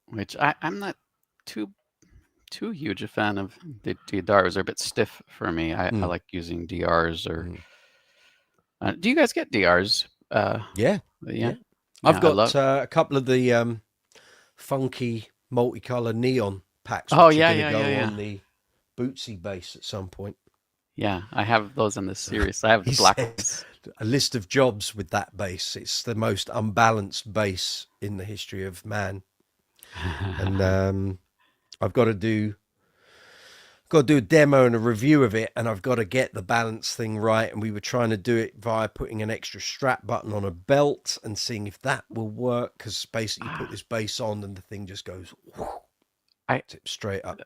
which I'm not too too huge a fan of. The Diodarios are a bit stiff for me. I Mm, like using DRs or. mm. Do you guys get DRs? Yeah. Yeah, Yeah. I've yeah. I got love. a couple of the funky multicolour neon packs, Oh which are yeah, going to yeah, yeah, go yeah. on the Bootsy bass at some point. Yeah, I have those in the series. I have the He black said ones. a list of jobs with that bass. It's the most unbalanced bass in the history of man, and I've got to do a demo and a review of it, and I've got to get the balance thing right. And we were trying to do it via putting an extra strap button on a belt and seeing if that will work. Because basically, you put this bass on, and the thing just goes I tip straight up.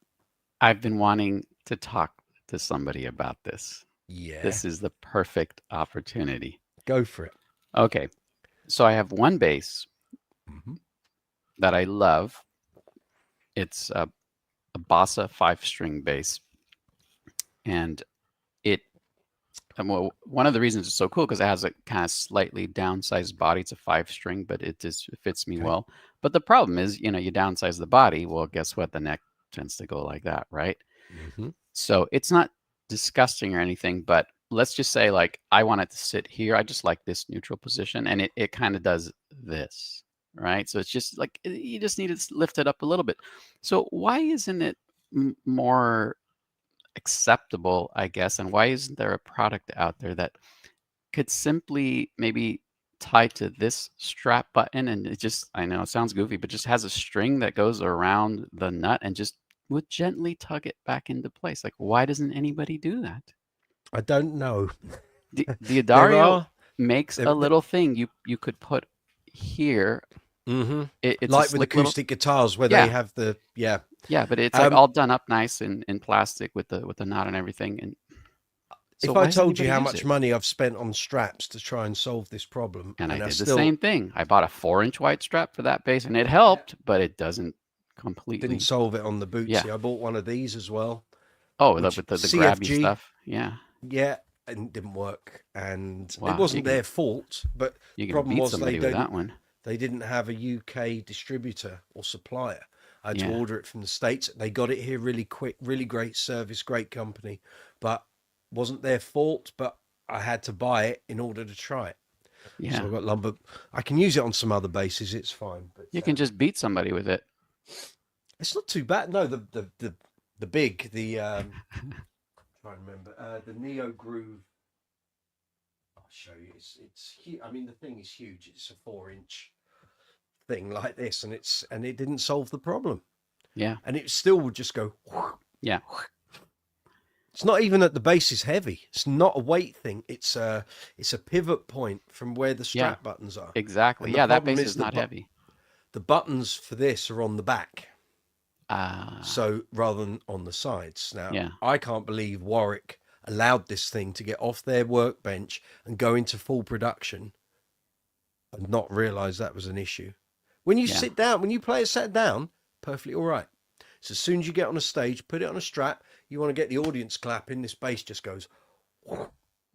I've been wanting to talk to somebody about this. Yeah, This is the perfect opportunity. go for it. Okay, so I have one bass Hmm. that I love. It's a Bossa 5-string bass, and it. Well, one of the reasons it's so cool because it has a kind of slightly downsized body. It's a 5-string, but it just fits me Okay. well. But the problem is, you downsize the body. Well, guess what? The neck tends to go like that, right? Hmm. So it's not disgusting or anything, but let's just say like I want it to sit here. I just like this neutral position, and it kind of does this, right? So it's just like you just need to lift it up a little bit. So why isn't it more acceptable, I guess, and why isn't there a product out there that could simply maybe tie to this strap button and it just, I know it sounds goofy, but just has a string that goes around the nut and just would gently tug it back into place? Like, why doesn't anybody do that? I don't know. The There Adario are. makes There, a little thing you could put here. hmm It's a Like with slick little, acoustic guitars where they yeah, have the yeah. yeah, but it's like Um, all done up nice in plastic with the knot and everything. And so if I why doesn't told you anybody how use much it? money I've spent on straps to try and solve this problem, And I and I did the still same thing. I bought a 4-inch white strap for that bass, and it yeah, helped, but it doesn't didn't completely. solve it on the Yeah. Bootsy. I bought one of these as well, Oh, which with the grabby CFG, stuff. Yeah. yeah, and it didn't work. And it Wow. wasn't their fault, but You the can problem beat was somebody with that one. they didn't have a UK distributor or supplier. I had to Yeah. order it from the States. They got it here really quick, really great service, great company, but wasn't their fault. But I had to buy it in order to try it. So Yeah. I got lumber. I can use it on some other bases. It's fine, but You can just beat somebody with it. it's not too bad. No, the big trying to remember the Neo Groove. I'll show you. It's huge. I mean, the thing is huge. It's a 4-inch thing like this, and it didn't solve the problem. Yeah. And it still would just go. Yeah. It's not even that the base is heavy. It's not a weight thing. It's a pivot point from where the Yeah. strap buttons are. Exactly. And the Yeah, that problem bass is is not heavy. the buttons for this are on the back. Ah. So rather than on the sides. Now, Yeah. I can't believe Warwick allowed this thing to get off their workbench and go into full production and not realize that was an issue. When you Yeah. sit down, when you play it sat down, perfectly all right. So as soon as you get on a stage, put it on a strap. You want to get the audience clapping. This bass just goes,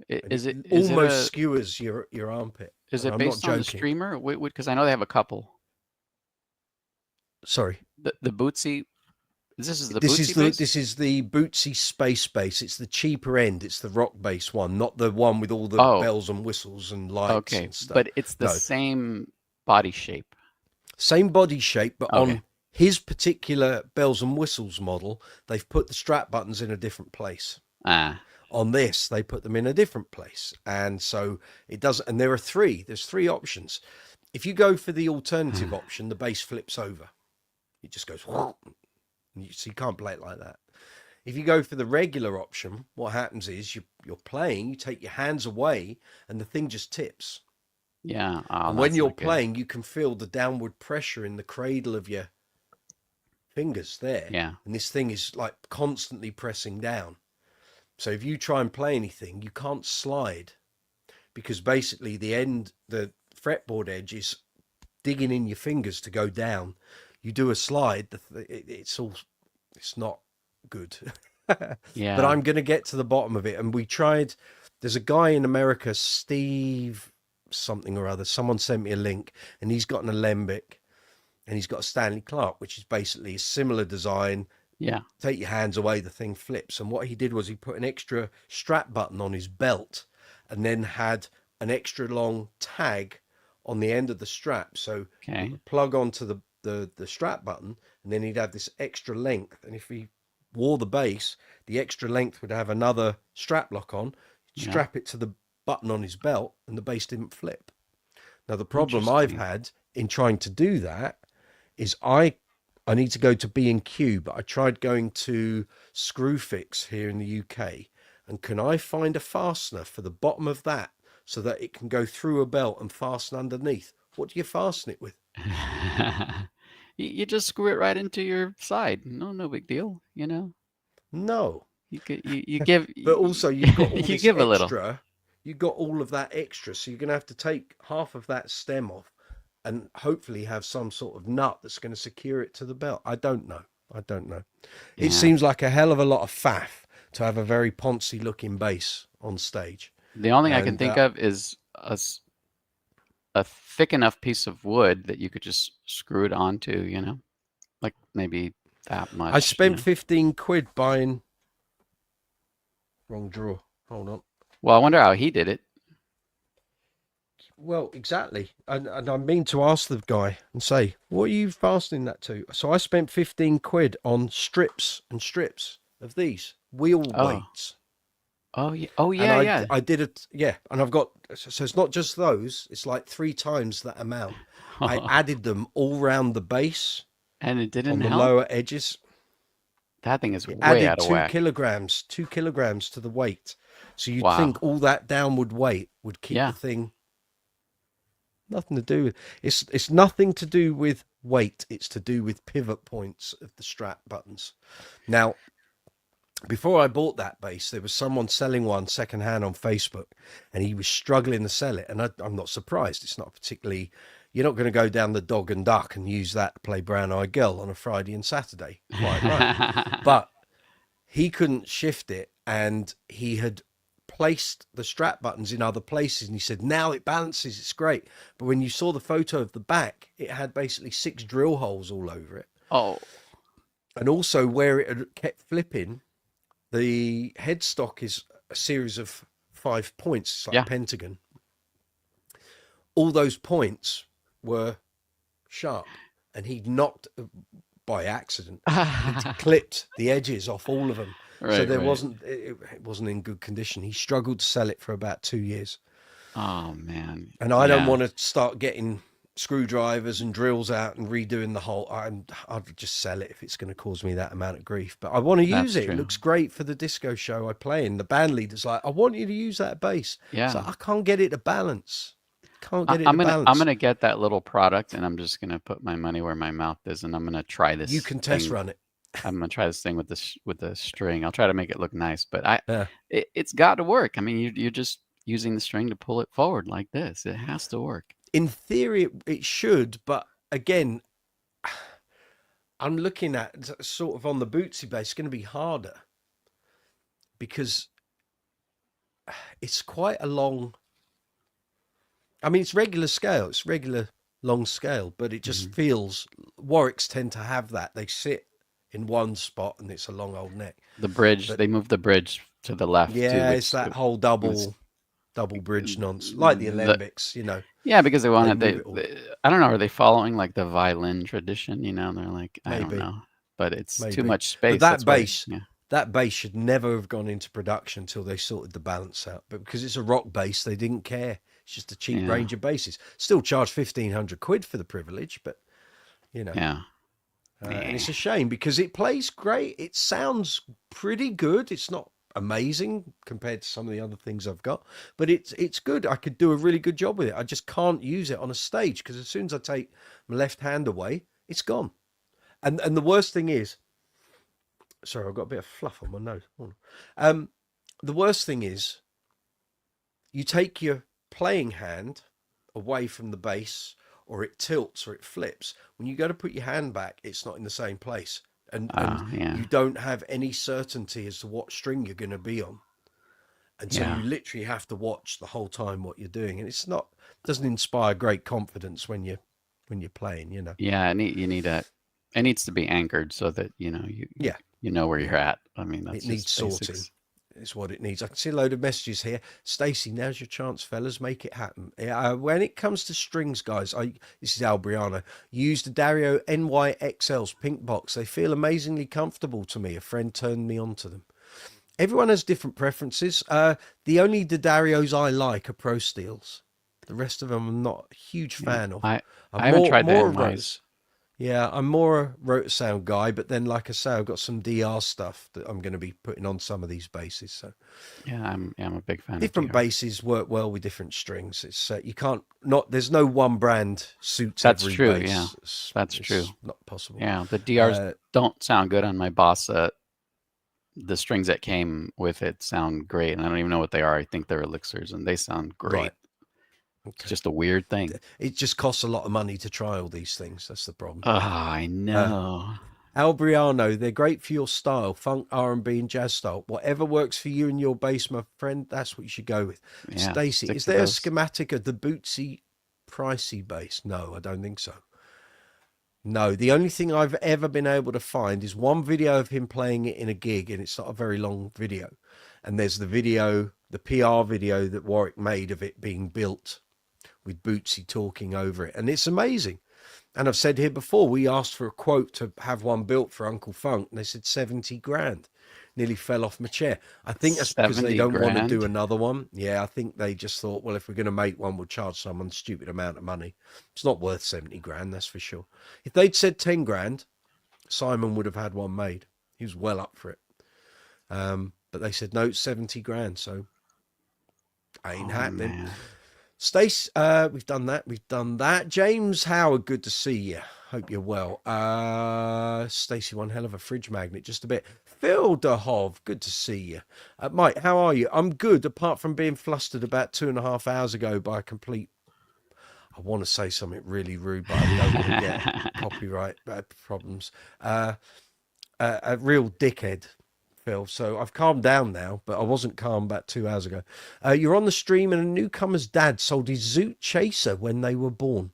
and Is it it almost a skewers your armpit. is And it I'm not based on the joking. streamer? Because I know they have a couple. Sorry. The Bootsy. This is the This is Bootsy the bass. this is the Bootsy Space Bass. It's the cheaper end. It's the rock bass one, not the one with all the Oh, bells and whistles and lights okay, and stuff. but it's the No, same body shape. same body shape, but Okay. on his particular bells and whistles model, they've put the strap buttons in a different place. Ah, On this, they put them in a different place, and so it does. And there are three. There's three options. If you go for the alternative option, the bass flips over. It just goes. So you can't play it like that. If you go for the regular option, what happens is you're playing, you take your hands away, and the thing just tips. yeah. Oh, And when that's you're not good. playing, you can feel the downward pressure in the cradle of your fingers there. Yeah. And this thing is like constantly pressing down. So if you try and play anything, you can't slide because basically the fretboard edge is digging in your fingers to go down. You do a slide, it's not good. But Yeah. I'm going to get to the bottom of it. And we tried, there's a guy in America, Steve something or other. Someone sent me a link, and he's got an alembic and he's got a Stanley Clark, which is basically a similar design. Yeah. Take your hands away, the thing flips. And what he did was he put an extra strap button on his belt and then had an extra long tag on the end of the strap. So it Okay. would plug onto the strap button, and then he'd have this extra length. And if he wore the bass, the extra length would have another strap lock on, Yeah. strap it to the button on his belt, and the bass didn't flip. Now, the problem I've Interesting. had in trying to do that is I need to go to B&Q, but I tried going to Screwfix here in the UK, and can I find a fastener for the bottom of that so that it can go through a belt and fasten underneath? What do you fasten it with? You just screw it right into your side. No big deal. No. You give But also you've got all you this give a little. extra. You've got all of that extra, so you're going to have to take half of that stem off and hopefully have some sort of nut that's going to secure it to the belt. I don't know. I don't know. It Yeah. seems like a hell of a lot of faff to have a very poncy looking bass on stage. The only thing I can And think of is a thick enough piece of wood that you could just screw it onto, like maybe that I much, spent 15 quid buying. Wrong drawer. Hold on. Well, I wonder how he did it. Well, exactly. And I mean to ask the guy and say, what are you fastening that to? So I spent 15 quid on strips and strips of these wheel Oh. weights. Oh yeah. Oh And yeah, yeah. I did it. Yeah. And I've got, so it's not just those, it's like 3 times that amount. I added them all round the base And it on didn't the help. lower edges. That thing is It way added out of whack. 2 kilograms to the weight. So you'd Wow. think all that downward weight would keep Yeah. the thing. Nothing to do with it's nothing to do with weight. It's to do with pivot points of the strap buttons. Now, before I bought that bass, there was someone selling one secondhand on Facebook, and he was struggling to sell it. And I'm not surprised. It's not particularly. You're not going to go down the dog and duck and use that to play Brown Eyed Girl on a Friday and Saturday. Quite right. But he couldn't shift it, and he had placed the strap buttons in other places, and he said now it balances, it's great. But when you saw the photo of the back, it had basically 6 drill holes all over it. Oh. And also where it had kept flipping, the headstock is a series of 5 points. It's like Yeah. a pentagon. All those points were sharp, and he'd knocked by accident. He'd clipped the edges off all of them. So Right, there right. wasn't, it wasn't in good condition. He struggled to sell it for about 2 years. Oh man. And I don't Yeah. want to start getting screwdrivers and drills out and redoing the whole. I'd just sell it if it's going to cause me that amount of grief. But I want to use That's it. true. It looks great for the disco show I play in. The band leader's like, I want you to use that bass. Yeah. So I can't get it to balance. Can't get it I'm to gonna balance. get that little product, and I'm just gonna put my money where my mouth is, and I'm gonna try this. You can test thing. run it. I'm gonna try this thing with the string. I'll try to make it look nice, but Yeah. it's got to work. I mean, you're just using the string to pull it forward like this. It has to work. In theory, it should, but again, I'm looking at sort of on the Bootsy base. It's going to be harder because it's quite a long. I mean, it's regular scale. It's regular long scale, but it just Hmm. feels Warwicks tend to have that. They sit in one spot and it's a long old neck. The bridge, But they moved the bridge to the left too, yeah, it's which that whole was double bridge nonsense, like the the Alembics. You know, yeah, because they they wanted move it all. I don't know, are they following like the violin tradition? You know, they're like, I don't Maybe, know, but it's too maybe. much But space. That's why, yeah, that bass should never have gone into production until they sorted the balance out. But because it's a rock bass, they didn't care. It's just a cheap yeah, range of basses. Still charge 1,500 quid for the privilege, but you know. yeah, And yeah, it's a shame because it plays great. It sounds pretty good. It's not amazing compared to some of the other things I've got, but it's good. I could do a really good job with it. I just can't use it on a stage because as soon as I take my left hand away, it's gone. And the worst thing is, sorry, I've got a bit of fluff on my nose. Um, the worst thing is, you take your playing hand away from the bass, or it tilts or it flips. When you go to put your hand back, it's not in the same place, and yeah, you don't have any certainty as to what string you're going to be on, and so yeah, you literally have to watch the whole time what you're doing, and it's not doesn't inspire great confidence when you're playing. You know. yeah. You need a, it needs to be anchored so that you know Yeah, you know where yeah. you're at. I mean, It that's needs just sorting. basics. Is what it needs. I can see a load of messages here. Stacey, now's your chance, fellas. Make it happen. When it comes to strings, guys, this is Albriano. Use the Dario NYXL's pink box. They feel amazingly comfortable to me. A friend turned me on to them. Everyone has different preferences. The only Darios I like are Pro Steels. The rest of them I'm not a huge Yeah, fan of. I'm I haven't tried the more a NYs. Rose. Yeah, I'm more a rotor sound guy, but then like I say, I've got some DR stuff that I'm going to be putting on some of these basses. So Yeah, I'm a big fan of different DR. basses work well with different strings. It's you can't not there's no one brand suits That's every true. Yeah, bass. that's true. It's not possible. Yeah, the DRs Uh, don't sound good on my Bossa. The strings that came with it sound great, and I don't even know what they are. I think they're elixirs, and they sound right. great. It's Okay. just a weird thing. It just costs a lot of money to try all these things. That's the problem. Oh, I Uh, know. Albriano, they're great for your style, funk, R&B, and jazz style. Whatever works for you and your bass, my friend, that's what you should go with. Yeah, Stacey, stick is to there a those. schematic of the Bootsy pricey bass? No, I don't think so. No, the only thing I've ever been able to find is one video of him playing it in a gig, and it's not a very long video. And there's the video, the PR video that Warwick made of it being built with Bootsy talking over it. And it's amazing. And I've said here before, we asked for a quote to have one built for Uncle Funk, and they said 70 grand. Nearly fell off my chair. I think that's because they 70 don't want to do grand. another one. Yeah, I think they just thought, well, if we're going to make one, we'll charge someone a stupid amount of money. It's not worth 70 grand, that's for sure. If they'd said 10 grand, Simon would have had one made. He was well up for it. But they said, no, it's 70 grand. So ain't Oh happening. man. Stace, we've done that. We've done that. James Howard, good to see you. Hope you're well. Stacey, one hell of a fridge magnet, just a bit. Phil DeHove, good to see you. Mike, how are you? I'm good, apart from being flustered about 2.5 hours ago by a complete. I want to say something really rude, but I don't want to get copyright problems. A real dickhead, Phil. So I've calmed down now, but I wasn't calm about 2 hours ago. You're on the stream, and a newcomer's dad sold his Zoot Chaser when they were born.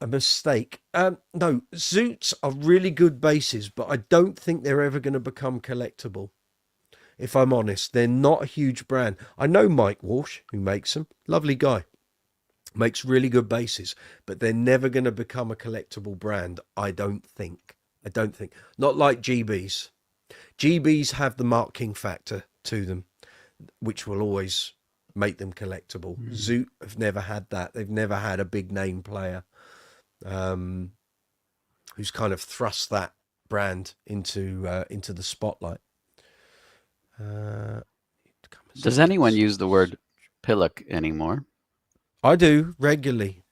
A mistake. No, Zoots are really good basses, but I don't think they're ever going to become collectible. If I'm honest, they're not a huge brand. I know Mike Walsh, who makes them. Lovely guy. Makes really good basses, but they're never going to become a collectible brand, I don't think. I don't think. Not like GBs. GBs have the Mark King factor to them, which will always make them collectible. Mm. Zoot have never had that. They've never had a big name player who's kind of thrust that brand into the spotlight. Does anyone use the word pillock anymore? I do regularly,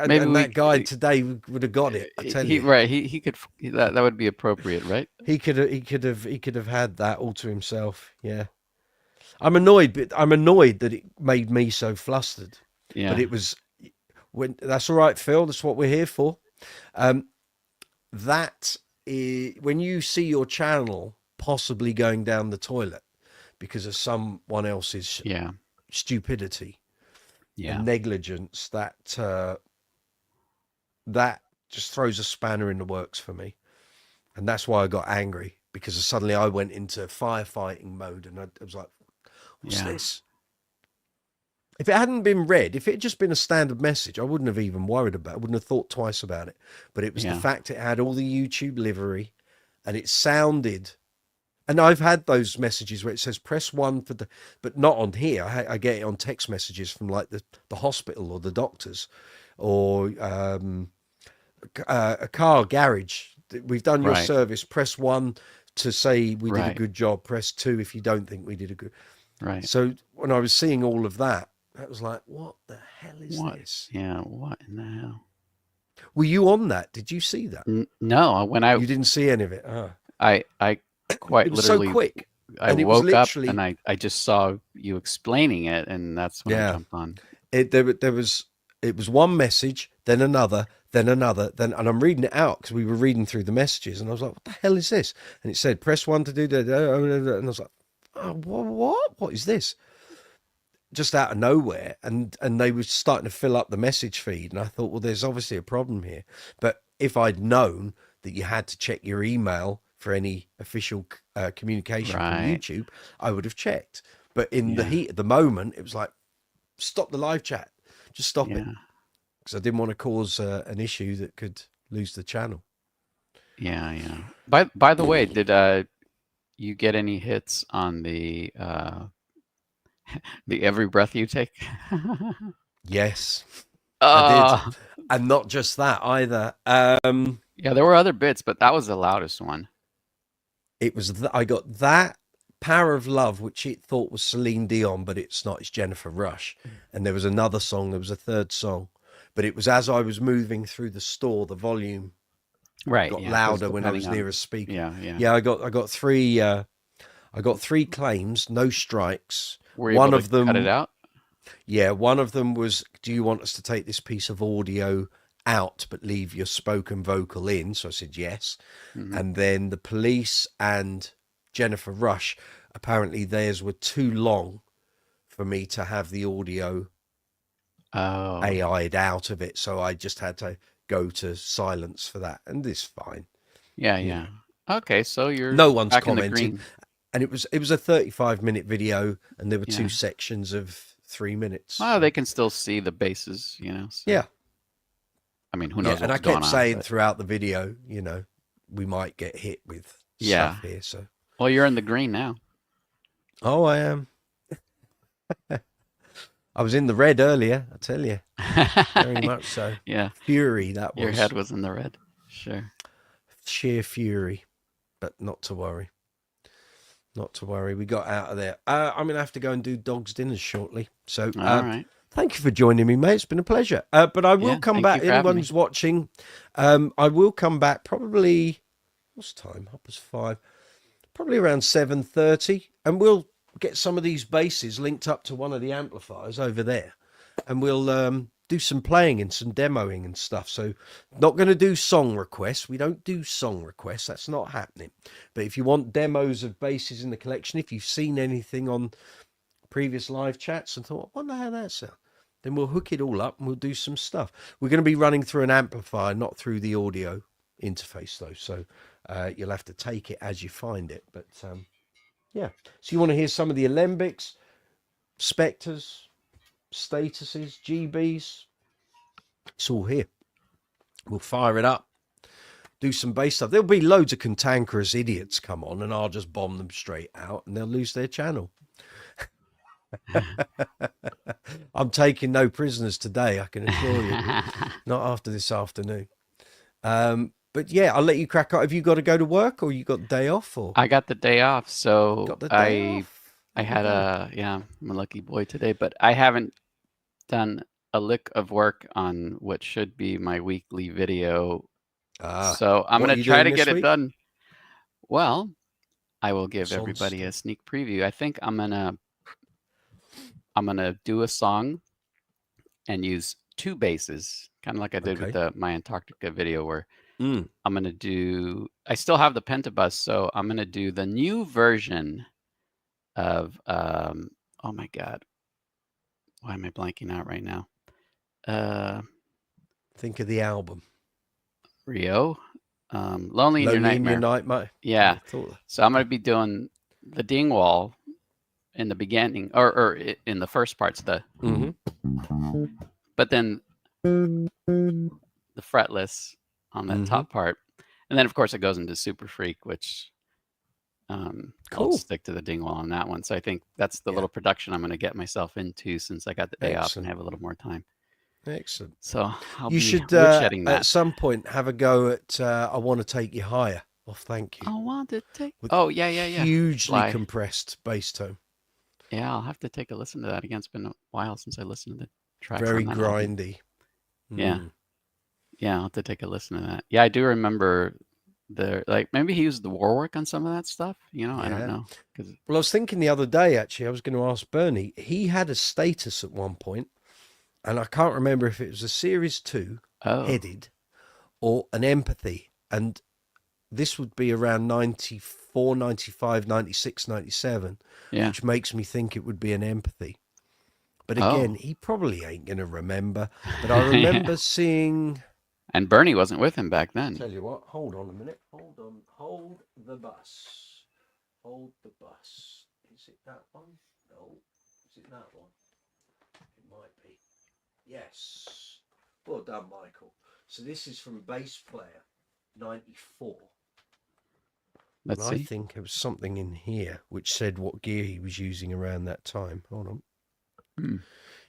Maybe and that guy today would have got it. I tell he you, right, he could that would be appropriate, right? he could have had that all to himself. Yeah, I'm annoyed, but I'm annoyed that it made me so flustered. But Yeah. it was when that's all right, Phil. That's what we're here for. That when you see your channel possibly going down the toilet because of someone else's Yeah. stupidity Yeah. and negligence, that just throws a spanner in the works for me. And that's why I got angry, because suddenly I went into firefighting mode, and I was like, what's Yeah. this? If it hadn't been read, if it had just been a standard message, I wouldn't have even worried about it. I wouldn't have thought twice about it. But it was the Yeah. fact it had all the YouTube livery, and it sounded. And I've had those messages where it says press one for the, but not on here. I get it on text messages from like the hospital or the doctors, or a car garage. We've done your Right. service. Press one to say we did a Right. good job. Press two if you don't think we did a good. Right. So when I was seeing all of that, that was like, what the hell is What? this? Yeah. What in the hell? Were you on that? Did you see that? No. When I You didn't see any of it. I quite It was so literally quick, I and it was woke up literally, and I just saw you explaining it, and that's when I yeah. jumped on. There was, it was one message, then another, then another, then, and I'm reading it out because we were reading through the messages, and I was like, what the hell is this? And it said press one to do that, and I was like, oh, what is this? Just out of nowhere, and they were starting to fill up the message feed, and I thought, well, there's obviously a problem here. But if I'd known that you had to check your email for any official communication from Right. YouTube, I would have checked. But in the Yeah. heat of the moment, it was like, stop the live chat, just stop it, Yeah. because I didn't want to cause an issue that could lose the channel. Yeah. Yeah. By the way, did you get any hits on the every breath you take? Yes, I did, Oh, and not just that either. yeah, there were other bits, but that was the loudest one. It was I got that Power of Love, which it thought was Celine Dion, but it's not. It's Jennifer Rush. And there was another song. There was a third song, but it was as I was moving through the store, the volume Right. got Yeah. 'Cause louder when I was depending near on. a speaker. Yeah. Yeah. Yeah, I got three claims, no strikes. Were you One able to of cut it them, out? yeah, one of them was, do you want us to take this piece of audio out but leave your spoken vocal in? So I said yes. Hmm. And then the police and Jennifer Rush, apparently theirs were too long for me to have the audio Oh. AI'd out of it. So I just had to go to silence for that. And it's fine. Yeah. You Yeah. know, Okay. So you're no one's back in the commented. green. And it was a 35-minute video, and there were two Yeah. sections of 3 minutes. Well, they can still see the bases, So, Yeah. I mean, who Yeah. knows And I what's going kept on? saying But throughout the video, we might get hit with yeah. stuff here. So, Well, you're in the green now. oh, I am. I was in the red earlier, I tell you. Very much so. Yeah. Fury, that Your was. head was in the red. Sure. Sheer fury. But not to worry. Not to worry. We got out of there. I'm going to have to go and do dog's dinners shortly. So, All right. thank you for joining me, mate. It's been a pleasure. But I will Yeah, come thank back. you for having Anyone me. who's watching, I will come back probably, what's time? 5:30. Probably around 7:30. And we'll get some of these basses linked up to one of the amplifiers over there. And we'll do some playing and some demoing and stuff. So not going to do song requests. We don't do song requests. That's not happening. But if you want demos of basses in the collection, if you've seen anything on previous live chats and thought, I wonder how that sounds, then we'll hook it all up and we'll do some stuff. We're going to be running through an amplifier, not through the audio interface though. So you'll have to take it as you find it. But yeah. So you want to hear some of the alembics, spectres, statuses, GBs. It's all here. We'll fire it up, do some bass stuff. There'll be loads of cantankerous idiots come on, and I'll just bomb them straight out, and they'll lose their channel. I'm taking no prisoners today, I can assure you. Not after this afternoon. But yeah, I'll let you crack on. Have you got to go to work, or you got the day off, or I got the day off, so got the day off? I had I'm a lucky boy today, but I haven't done a lick of work on what should be my weekly video. So I'm what are gonna you try doing to this get it week? done. Well, I will give What's on everybody stuff? a sneak preview. I think I'm gonna do a song and use two basses, kind of like I did with Okay. my Antarctica video, where Mm. I'm gonna do. I still have the pentabus, so I'm gonna do the new version of. Oh my God, why am I blanking out right now? Uh, Think of the album. Rio, Lonely in Your Lonely in Your Nightmare. Night, mate. Yeah, I thought so I'm gonna be doing the Dingwall in the beginning, or in the first parts, hmm but then the fretless on that hmm top part, and then of course it goes into Super Freak, which I'll Cool. stick to the Dingwall on that one. So I think that's the Yeah. little production I'm going to get myself into since I got the day off and Excellent. have a little more time. Excellent. So I'll You be should woodshedding at that. some point have a go at I Want to Take You Higher off Thank You I want to take. with Oh yeah, yeah, yeah. hugely Sly. compressed bass tone. Yeah, I'll have to take a listen to that again. It's been a while since I listened to the tracks on Very that album. grindy. Yeah, Mm. yeah. I'll have to take a listen to that. Yeah, I do remember maybe he used the Warwick on some of that stuff. I don't Yeah. know. 'Cause, Well, I was thinking the other day, actually, I was going to ask Bernie. He had a status at one point, and I can't remember if it was a Series 2 oh, headed or an Empathy. And this would be around 94, 95, 96, 97, yeah. which makes me think it would be an Empathy. But again, Oh, he probably ain't going to remember. But I yeah. remember seeing. And Bernie wasn't with him back then. Tell you what, hold on a minute. Hold on. Hold the bus. Hold the bus. Is it that one? No. Is it that one? It might be. Yes. Well done, Michael. So this is from Bass Player 94. And Let's I see. think there was something in here which said what gear he was using around that time. Hold on. Hmm.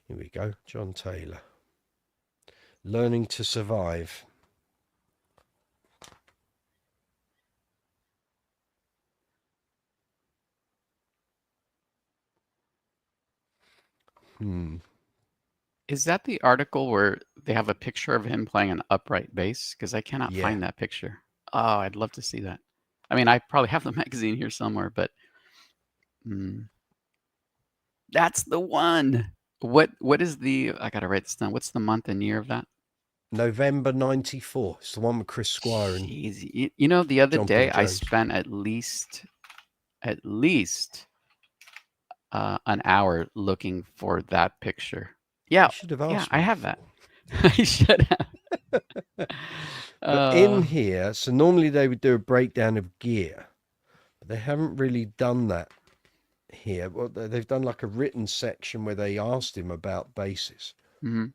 Here we go. John Taylor. Learning to Survive. Hmm. Is that the article where they have a picture of him playing an upright bass? Because I cannot Yeah. find that picture. Oh, I'd love to see that. I mean, I probably have the magazine here somewhere, but that's the one. What is the? I gotta write this down. What's the month and year of that? November 94. It's the one with Chris Squire and Jeez, the other John Paul day I Jones. spent at least an hour looking for that picture. Yeah, You should have yeah, asked I me have that. before. I should have. But in Uh, here, so normally they would do a breakdown of gear, but they haven't really done that here. Well, they've done like a written section where they asked him about basses. mhm.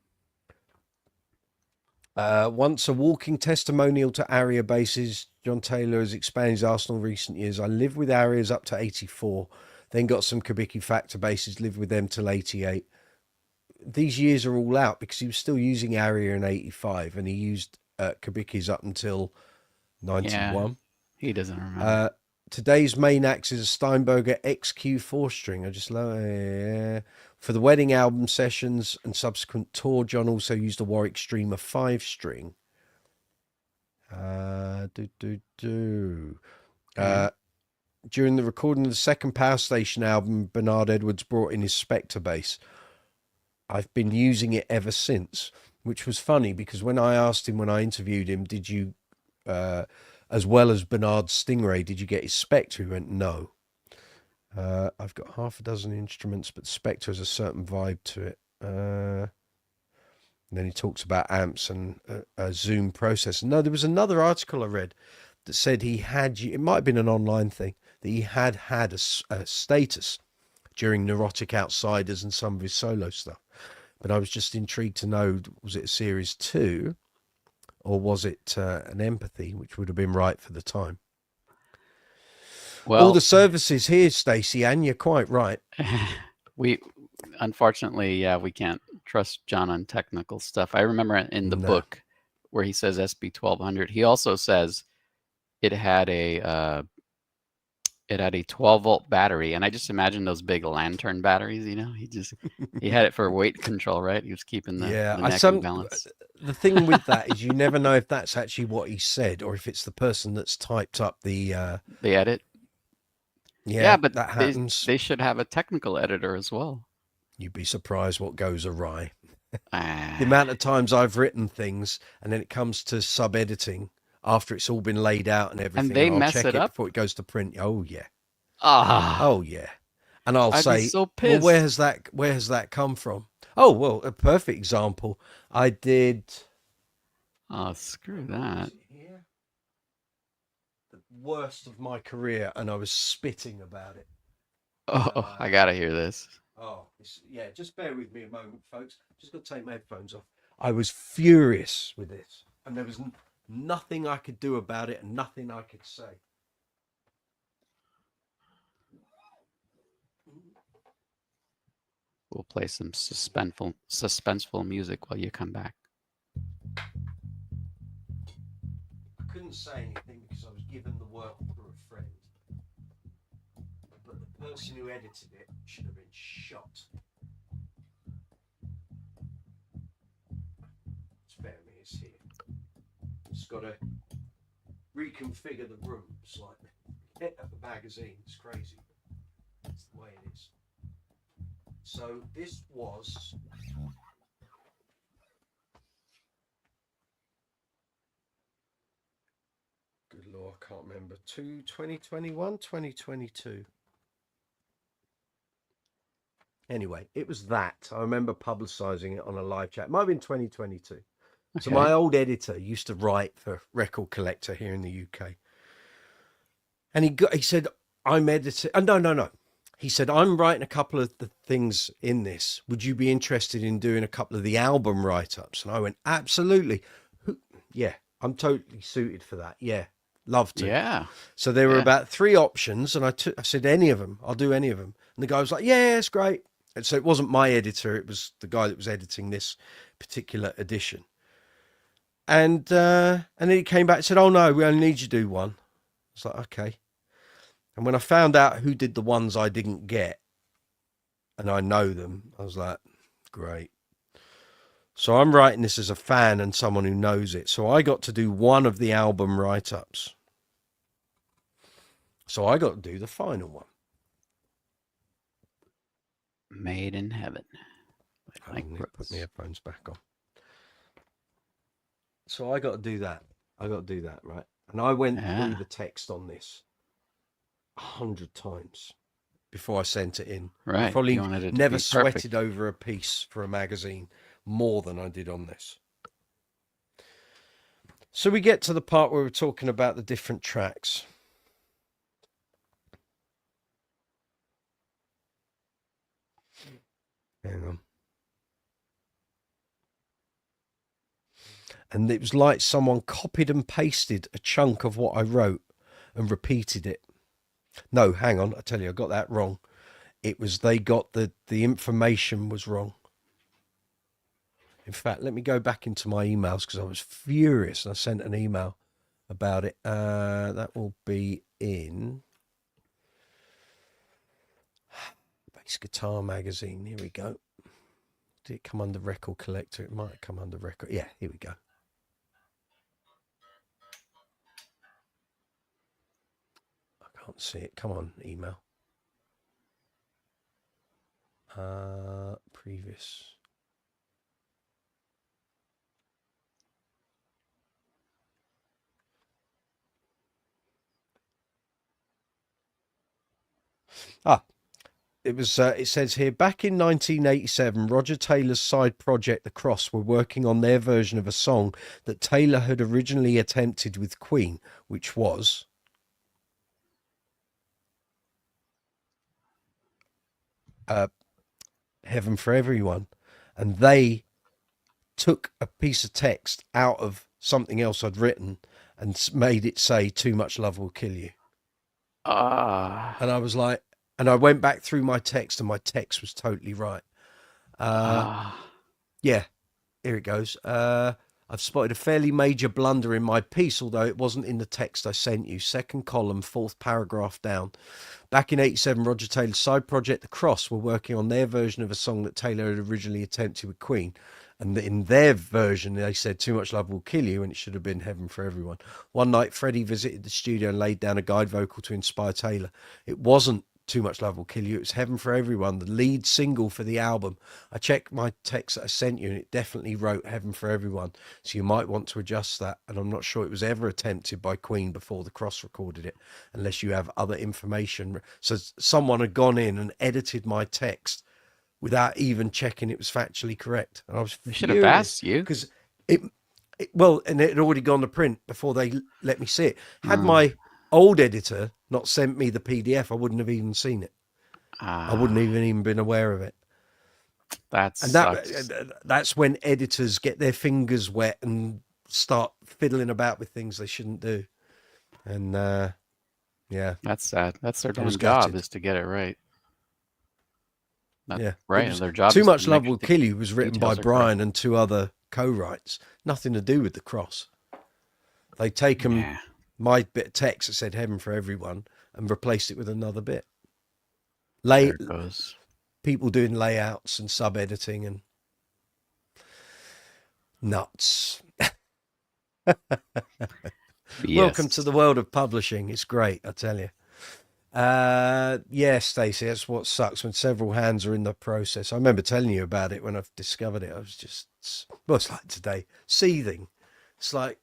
Once a walking testimonial to Aria basses, John Taylor has expanded his arsenal in recent years. I lived with Arias up to 84, then got some Kubicki Factor basses, lived with them till 88. These years are all out because he was still using Aria in 85 and he used Kubicki's up until Yeah, 91. he doesn't remember. Today's main axe is a Steinberger XQ4 string. I just love it. For the wedding album sessions and subsequent tour, John also used a Warwick Streamer 5 string. Do, do, do. Okay. During the recording of the second Power Station album, Bernard Edwards brought in his Spectre bass. I've been using it ever since, which was funny because when I asked him when I interviewed him, did you, as well as Bernard's Stingray, did you get his Spectre? He went, no. I've got half a dozen instruments, but Spectre has a certain vibe to it. And then he talks about amps and a Zoom processor. No, there was another article I read that said he had, it might have been an online thing, that he had a status during Neurotic Outsiders and some of his solo stuff. But I was just intrigued to know, was it a Series 2 or was it an Empathy, which would have been right for the time? All the Well, services here, Stacey, and you're quite right. we unfortunately, yeah, we can't trust John on technical stuff. I remember in the No. book where he says SB 1200. He also says it had a 12-volt battery, and I just imagine those big lantern batteries. He had it for weight control, right? He was keeping the Yeah, neck in balance. the thing with that is you never know if that's actually what he said or if it's the person that's typed up the The edit. yeah, Yeah, but that they happens. they should have a technical editor as well. You'd be surprised what goes awry. The Ah, amount of times I've written things and then it comes to sub editing, after it's all been laid out and And everything, they and I'll mess check it it up? before it goes to print. Oh yeah, Ah, oh yeah, and I'll I'd be say, so well, pissed. where has that come from? Oh well, a perfect example. I did. Oh, screw Hang on, is that. it here? The worst of my career, and I was spitting about it. Oh, I Uh, gotta hear this. yeah, just bear with me a moment, folks. Just got to take my headphones off. I was furious with this, and there was nothing I could do about it, and nothing I could say. We'll play some suspenseful music while you come back. I couldn't say anything because I was given the work through a friend, but the person who edited it should have been shot. Spare me, it's here. Just got to reconfigure the room slightly. Hit at the magazine, it's crazy. That's the way it is. So this was good lord, I can't remember. 2021, 2022. Anyway, it was that. I remember publicising it on a live chat. It might have been 2022. So my Okay. old editor used to write for Record Collector here in the UK. And he said, I'm editing. No. He said, I'm writing a couple of the things in this. Would you be interested in doing a couple of the album write-ups? And I went, absolutely. Yeah, I'm totally suited for that. Yeah, love to. Yeah. So there were Yeah. about 3 options, and I said, any of them. I'll do any of them. And the guy was like, yeah, it's great. And so it wasn't my editor. It was the guy that was editing this particular edition. And then he came back and said, oh, no, we only need you to do one. I was like, okay. And when I found out who did the ones I didn't get, and I know them, I was like, great. So I'm writing this as a fan and someone who knows it. So I got to do one of the album write-ups. So I got to do the final one. Made in Heaven. I need to put my headphones back on. So I got to do that. Right? And I went through the text on this 100 times before I sent it in. Right. I probably You wanted it to never be sweated perfect. over a piece for a magazine more than I did on this. So we get to the part where we're talking about the different tracks. Hang on. And it was like someone copied and pasted a chunk of what I wrote and repeated it. No, hang on. I tell you, I got that wrong. It was they got the information was wrong. In fact, let me go back into my emails because I was furious. I sent an email about it. That will be in Bass Guitar Magazine. Here we go. Did it come under Record Collector? It might come under Record. Yeah, here we go. I can't see it. Come on, email. Previous. It was. It says here, back in 1987, Roger Taylor's side project, The Cross, were working on their version of a song that Taylor had originally attempted with Queen, which was Heaven for Everyone. And they took a piece of text out of something else I'd written and made it say, Too Much Love Will Kill You. And I was like, and I went back through my text, and my text was totally right. Yeah, here it goes. I've spotted a fairly major blunder in my piece, although it wasn't in the text I sent you. Second column, 4th paragraph down. Back in 87, Roger Taylor's side project, The Cross, were working on their version of a song that Taylor had originally attempted with Queen. And in their version, they said, Too Much Love Will Kill You, and it should have been Heaven for Everyone. One night, Freddie visited the studio and laid down a guide vocal to inspire Taylor. It wasn't Too Much Love Will Kill You. It was Heaven for Everyone, the lead single for the album. I checked my text that I sent you, and it definitely wrote Heaven for Everyone. So you might want to adjust that. And I'm not sure it was ever attempted by Queen before the Cross recorded it, unless you have other information. So someone had gone in and edited my text without even checking it was factually correct. And I was They should have furious asked you. because well, and it had already gone to print before they let me see it. Had my old editor not sent me the PDF, I wouldn't have even seen it. I wouldn't even been aware of it. That's when editors get their fingers wet and start fiddling about with things they shouldn't do. And yeah, that's sad. That's their damn gutted. job, is to get it right. Yeah, right. And their job. Too is Much to Love make Will sure Kill You was written by details are Brian correct. and 2 other co-writes. Nothing to do with the Cross. They taken my bit of text that said Heaven for Everyone and replaced it with another bit. There it goes. People doing layouts and sub-editing and nuts. Welcome to the world of publishing. It's great, I tell you. Yeah, Stacey, that's what sucks when several hands are in the process. I remember telling you about it when I discovered it. I was just, well, it's like today, seething. It's like,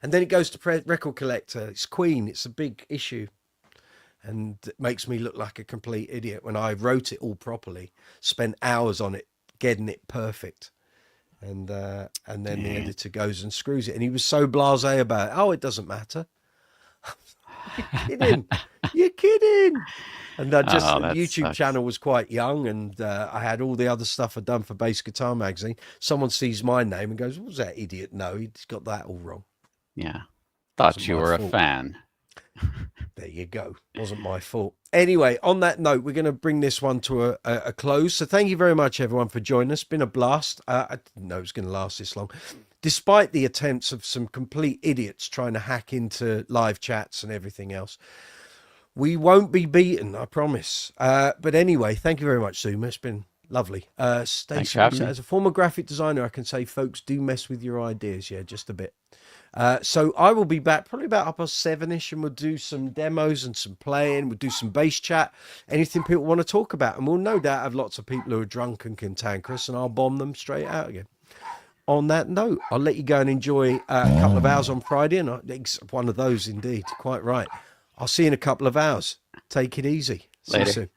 and then it goes to Record Collector. It's Queen. It's a big issue. And it makes me look like a complete idiot when I wrote it all properly, spent hours on it, getting it perfect. And then the editor goes and screws it. And he was so blasé about it. Oh, it doesn't matter. You're kidding. You're kidding. And the YouTube sucks. channel was quite young, and I had all the other stuff I'd done for Bass Guitar Magazine. Someone sees my name and goes, what was that idiot? No, he's got that all wrong. Yeah. Thought you were a fan. There you go. Wasn't my fault. Anyway, on that note, we're going to bring this one to a close. So thank you very much, everyone, for joining us. It's been a blast. I didn't know it was going to last this long. Despite the attempts of some complete idiots trying to hack into live chats and everything else, we won't be beaten, I promise. But anyway, thank you very much, Zuma. It's been lovely. Stacey, as a former graphic designer, I can say folks do mess with your ideas. Yeah, just a bit. So I will be back probably about 7:30ish, and we'll do some demos and some playing. We'll do some bass chat, anything people want to talk about. And we'll no doubt have lots of people who are drunk and cantankerous, and I'll bomb them straight out again. On that note, I'll let you go and enjoy a couple of hours on Friday. And one of those, indeed. Quite right. I'll see you in a couple of hours. Take it easy. See you soon.